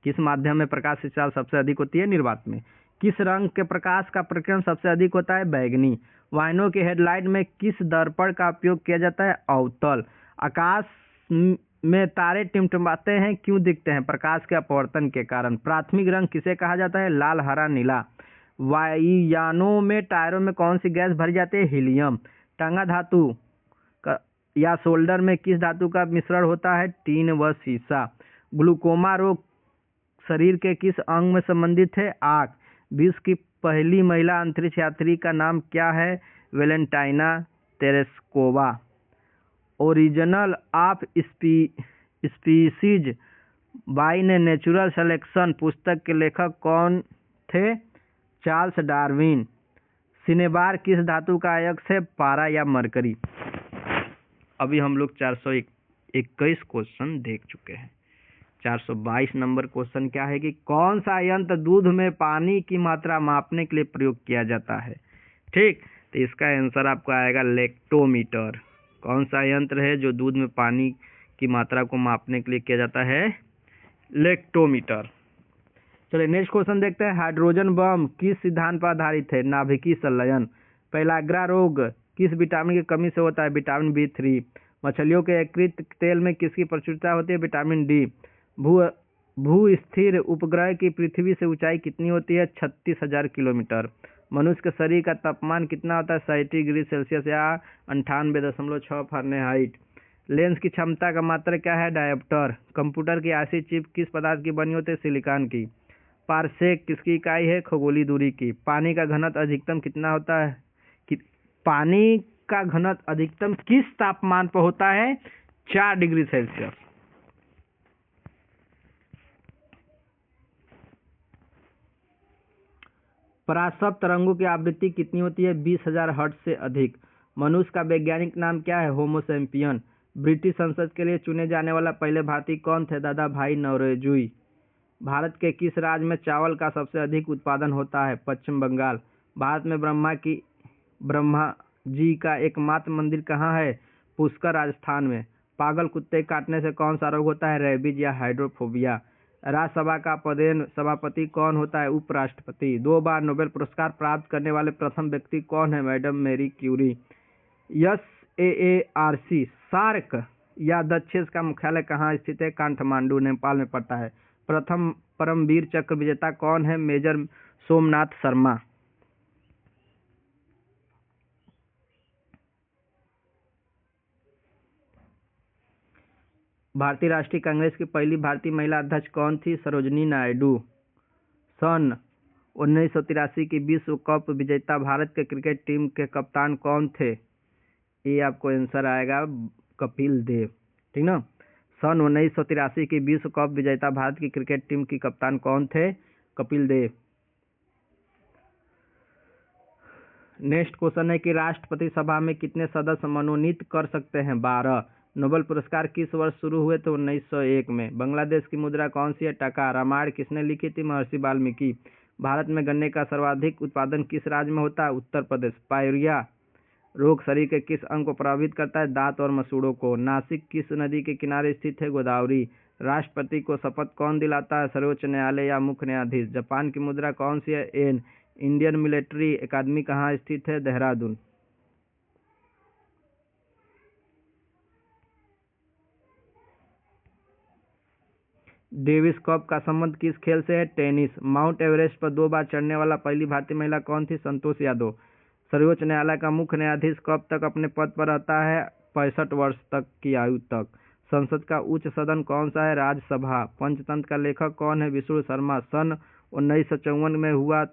किस माध्यम में प्रकाश की चाल सबसे अधिक होती है? निर्वात में। किस रंग के प्रकाश का प्रकीर्णन सबसे अधिक होता है? बैंगनी। वाहनों की हेडलाइट में किस दर्पण का उपयोग किया जाता है? अवतल। आकाश में तारे टिमटिमाते हैं, क्यों दिखते हैं? प्रकाश के अपवर्तन के कारण। प्राथमिक रंग किसे कहा जाता है? लाल, हरा, नीला। वायुयानों में टायरों में कौन सी गैस भरी जाती है? हीलियम। टांगा धातु या शोल्डर में किस धातु का मिश्रण होता है? टीन व सीसा। ग्लूकोमा रोग शरीर के किस अंग में संबंधित है? आँख। विश्व की पहली महिला अंतरिक्ष यात्री का नाम क्या है? Valentina Tereshkova. Original of species by natural selection पुस्तक के लेखक कौन थे? Charles Darwin. सिनेबार किस धातु का अयस्क है? पारा या मरकरी। अभी हम लोग 421 क्वेश्चन देख चुके हैं। 422 नंबर क्वेश्चन क्या है कि कौन सा यंत्र दूध में पानी की मात्रा मापने के लिए प्रयोग किया जाता है? ठीक, तो इसका आंसर आपको आएगा लेक्टोमीटर। कौन सा यंत्र है जो दूध में पानी की मात्रा को मापने के लिए किया जाता है? लेक्टोमीटर। चलिए नेक्स्ट क्वेश्चन देखते हैं। हाइड्रोजन बम किस सिद्धांत पर आधारित है? नाभिकीय संलयन। पेलाग्रा रोग किस विटामिन की कमी से होता है? Vitamin B3। मछलियों के यकृत तेल में किसकी प्रचुरता होती है? Vitamin D। भू स्थिर उपग्रह की पृथ्वी से ऊंचाई कितनी होती है? 36,000 किलोमीटर। मनुष्य के शरीर का तापमान कितना होता है? 60 डिग्री सेल्सियस या 98.6 फ़ारेनहाइट। लेंस की क्षमता का मात्रा क्या है? डायोप्टर। कंप्यूटर की आईसी चिप किस पदार्थ की बनी होती है? सिलिकॉन की। पारसेक किसकी इकाई है? खगोलीय दूरी की। पानी का घनत्व अधिकतम कितना होता है? पानी का घनत्व अधिकतम किस तापमान पर होता है? 4 डिग्री सेल्सियस। पराशब्द तरंगों की आवृत्ति कितनी होती है? 20,000 हर्ट्ज से अधिक। मनुष्य का वैज्ञानिक नाम क्या है? होमो सैपियन। ब्रिटिश संसद के लिए चुने जाने वाला पहले भारतीय कौन थे? दादा भाई नौरोजी। भारत के किस राज्य में चावल का सबसे अधिक उत्पादन होता है? पश्चिम बंगाल। भारत में ब्रह्मा जी का एकमात्र मंदिर कहाँ है? पुष्कर, राजस्थान में। पागल कुत्ते काटने से कौन सा रोग होता है? रेबीज या हाइड्रोफोबिया। राज्यसभा का पदेन सभापति कौन होता है? उपराष्ट्रपति। 2 बार नोबेल पुरस्कार प्राप्त करने वाले प्रथम व्यक्ति कौन है? Madam Marie Curie. SAARC SAARC या दक्षिण का मुख्यालय कहाँ स्थित है? काठमांडू, नेपाल में पड़ता है। प्रथम परमवीर चक्र विजेता कौन है? मेजर सोमनाथ शर्मा। भारतीय राष्ट्रीय कांग्रेस की पहली भारतीय महिला अध्यक्ष कौन थी? सरोजिनी नायडू। सन 1983 की विश्व कप विजेता भारत के क्रिकेट टीम के कप्तान कौन थे? ये आपको आंसर आएगा कपिल देव, ठीक ना। सन 1983 की विश्व कप विजेता भारत की क्रिकेट टीम की कप्तान कौन थे? कपिल देव। नेक्स्ट क्वेश्चन है कि राष्ट्रपति सभा में कितने सदस्य मनोनीत कर सकते हैं? 12। नोबेल पुरस्कार किस वर्ष शुरू हुए थे? 1901 में। बांग्लादेश की मुद्रा कौन सी है? टका। रामायण किसने लिखी थी? महर्षि वाल्मीकि। भारत में गन्ने का सर्वाधिक उत्पादन किस राज्य में होता है? उत्तर प्रदेश। पायरिया रोग शरीर के किस अंग को प्रभावित करता है? दांत और मसूड़ों को। नासिक किस नदी के किनारे स्थित है? गोदावरी। राष्ट्रपति को शपथ कौन दिलाता है? सर्वोच्च न्यायालय या मुख्य न्यायाधीश। जापान की मुद्रा कौन सी है? येन। इंडियन मिलिट्री एकेडमी कहाँ स्थित है? देहरादून। डेविस कप का संबंध किस खेल से है? टेनिस। माउंट एवरेस्ट पर 2 बार चढ़ने वाला पहली भारतीय महिला कौन थी? संतोष यादव। सर्वोच्च न्यायालय का मुख्य न्यायाधीश कब तक अपने पद पर रहता है? 65 वर्ष तक की आयु तक। संसद का उच्च सदन कौन सा है? राज्यसभा। पंचतंत्र का लेखक कौन है? विष्णु शर्मा। सन 1954 में हुआ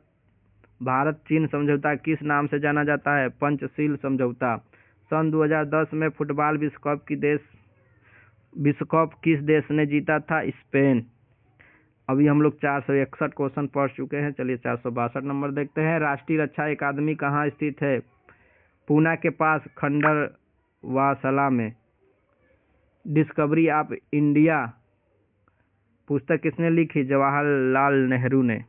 भारत चीन समझौता किस नाम से जाना जाता है? पंचशील समझौता। सन 2010 में फुटबॉल विश्व कप किस देश ने जीता था? स्पेन। अभी हम लोग 461 क्वेश्चन पढ़ चुके हैं। चलिए 462 नंबर देखते हैं। राष्ट्रीय रक्षा अकादमी कहाँ स्थित है? पूना के पास खंडरवासला में। डिस्कवरी ऑफ इंडिया पुस्तक किसने लिखी? जवाहरलाल नेहरू ने।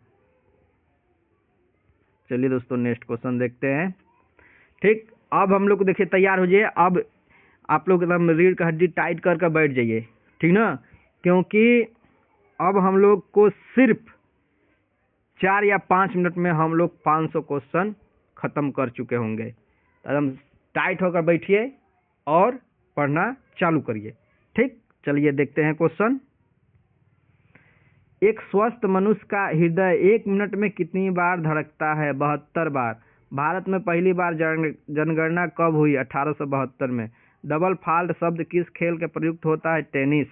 चलिए दोस्तों नेक्स्ट क्वेश्चन देखते हैं। ठीक, अब हम लोग देखिए तैयार हो जाइए। अब आप लोग एकदम रीढ़ का हड्डी टाइट कर बैठ जाइए, ठीक ना, क्योंकि अब हम लोग को सिर्फ 4 या 5 मिनट में हम लोग 500 क्वेश्चन खत्म कर चुके होंगे। एकदम टाइट होकर बैठिए और पढ़ना चालू करिए। ठीक, चलिए देखते हैं क्वेश्चन। एक स्वस्थ मनुष्य का हृदय 1 मिनट में कितनी बार धड़कता है? 72 बार। भारत में पहली बार जनगणना कब हुई? 1872 में। डबल फॉल्ट शब्द किस खेल के प्रयुक्त होता है? टेनिस।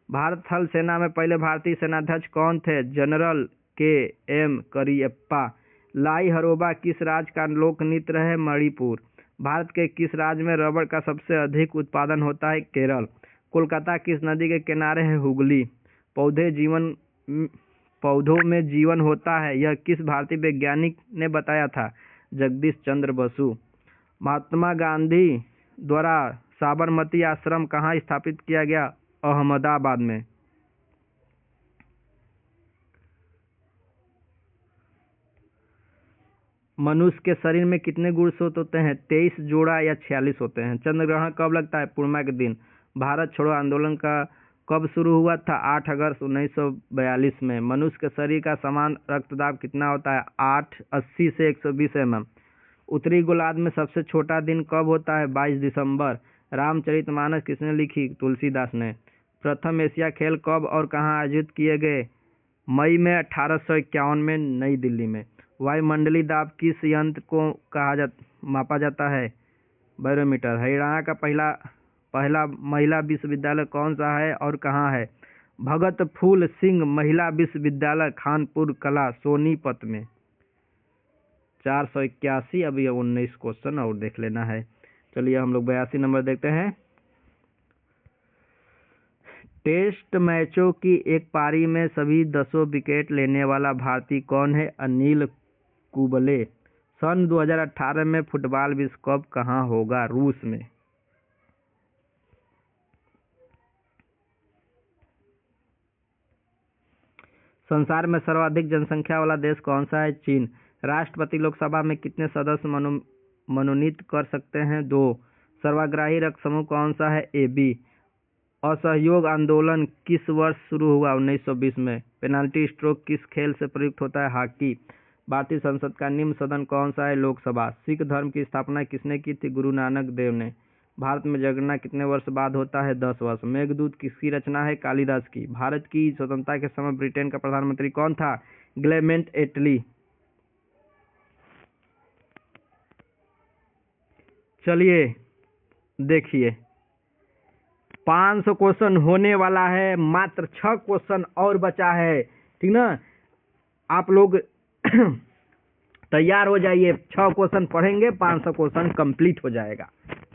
भारत थल सेना में पहले भारतीय सेनाध्यक्ष कौन थे? General KM. करियप्पा। लाई हरोबा किस राज्य का लोक नृत्य है? मणिपुर। भारत के किस राज्य में रबड़ का सबसे अधिक उत्पादन होता है? केरल। कोलकाता किस नदी के किनारे है? हुगली। पौधों में जीवन होता है, यह किस भारतीय वैज्ञानिक ने बताया था? जगदीश चंद्र बसु। महात्मा गांधी द्वारा साबरमती आश्रम कहाँ स्थापित किया गया? अहमदाबाद में। मनुष्य के शरीर में कितने गुणसूत्र होते हैं? 23 जोड़ा या 46 होते हैं। चंद्र ग्रहण कब लगता है? पूर्णिमा के दिन। भारत छोड़ो आंदोलन का कब शुरू हुआ था? 8 अगस्त 1942 में। मनुष्य के शरीर का समान रक्तदाब कितना होता है? 80 से 120 mm। उत्तरी गोलार्ध में सबसे छोटा दिन कब होता है? 22 दिसंबर। रामचरितमानस किसने लिखी? तुलसीदास ने। प्रथम एशिया खेल कब और कहाँ आयोजित किए गए? मई में 1851 में नई दिल्ली में। वायुमंडलीय दाब किस यंत्र को मापा जाता है? बैरोमीटर। हरियाणा का पहला महिला विश्वविद्यालय कौन सा है और कहाँ है? भगत फूल सिंह महिला विश्वविद्यालय, खानपुर कला, सोनीपत में। 481। अभी 19 क्वेश्चन और देख लेना है। चलिए हम लोग 82 नंबर देखते हैं। टेस्ट मैचों की एक पारी में सभी 10 विकेट लेने वाला भारतीय कौन है? अनिल कुंबले। सन 2018 में फुटबॉल विश्व कप कहाँ होगा? रूस में। संसार में सर्वाधिक जनसंख्या वाला देश कौन सा है? चीन। राष्ट्रपति लोकसभा में कितने सदस्य मनोनीत कर सकते हैं? 2। सर्वग्राही रक्त समूह कौन सा है? AB। असहयोग आंदोलन किस वर्ष शुरू हुआ? 1920 में। पेनाल्टी स्ट्रोक किस खेल से प्रयुक्त होता है? हॉकी। भारतीय संसद का निम्न सदन कौन सा है? लोकसभा। सिख धर्म की स्थापना किसने की थी? गुरु नानक देव ने। भारत में जनगणना कितने वर्ष बाद होता है? 10 वर्ष। मेघदूत किसकी रचना है? कालिदास की। भारत की स्वतंत्रता के समय ब्रिटेन का प्रधानमंत्री कौन था? क्लेमेंट एटली। चलिए देखिए 500 क्वेश्चन होने वाला है, मात्र 6 क्वेश्चन और बचा है, ठीक ना। आप लोग तैयार हो जाइए, 6 क्वेश्चन पढ़ेंगे, 500 क्वेश्चन कंप्लीट हो जाएगा,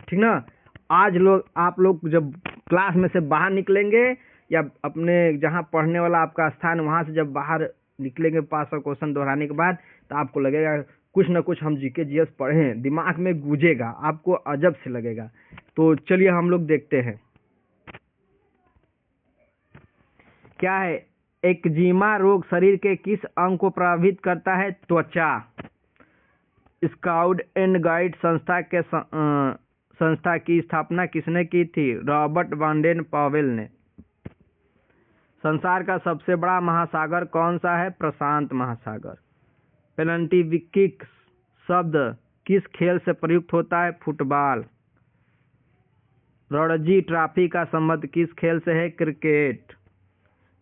ठीक ना। आज आप लोग जब क्लास में से बाहर निकलेंगे या अपने जहां पढ़ने वाला आपका स्थान वहां से जब बाहर निकलेंगे 500 क्वेश्चन दोहराने के बाद, तो आपको लगेगा कुछ ना कुछ हम जीके जीएस पढ़ें, दिमाग में गूंजेगा, आपको अजब से लगेगा। तो चलिए हम लोग देखते हैं क्या है। एक्जिमा रोग शरीर के किस अंग को प्रभावित करता है? त्वचा। स्काउट एंड गाइड संस्था की स्थापना किसने की थी? रॉबर्ट वांडेन पॉवेल ने। संसार का सबसे बड़ा महासागर कौन सा है? प्रशांत महासागर। पेनल्टी शब्द किस खेल से प्रयुक्त होता है? फुटबॉल। रणजी ट्रॉफी का संबंध किस खेल से है? क्रिकेट।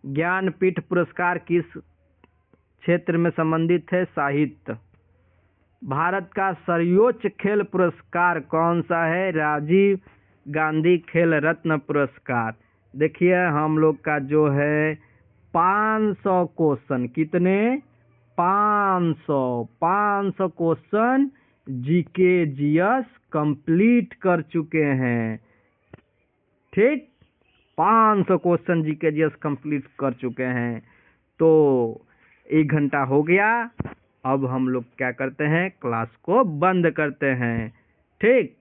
ज्ञानपीठ पुरस्कार किस क्षेत्र में संबंधित है? साहित्य। भारत का सर्वोच्च खेल पुरस्कार कौन सा है? राजीव गांधी खेल रत्न पुरस्कार। देखिए हम लोग का जो है 500 क्वेश्चन, कितने? 500 क्वेश्चन जीके जीएस कंप्लीट कर चुके हैं। ठीक, 500 क्वेश्चन जीके जीएस कंप्लीट कर चुके हैं। तो 1 घंटा हो गया, अब हम लोग क्या करते हैं? क्लास को बंद करते हैं। ठीक।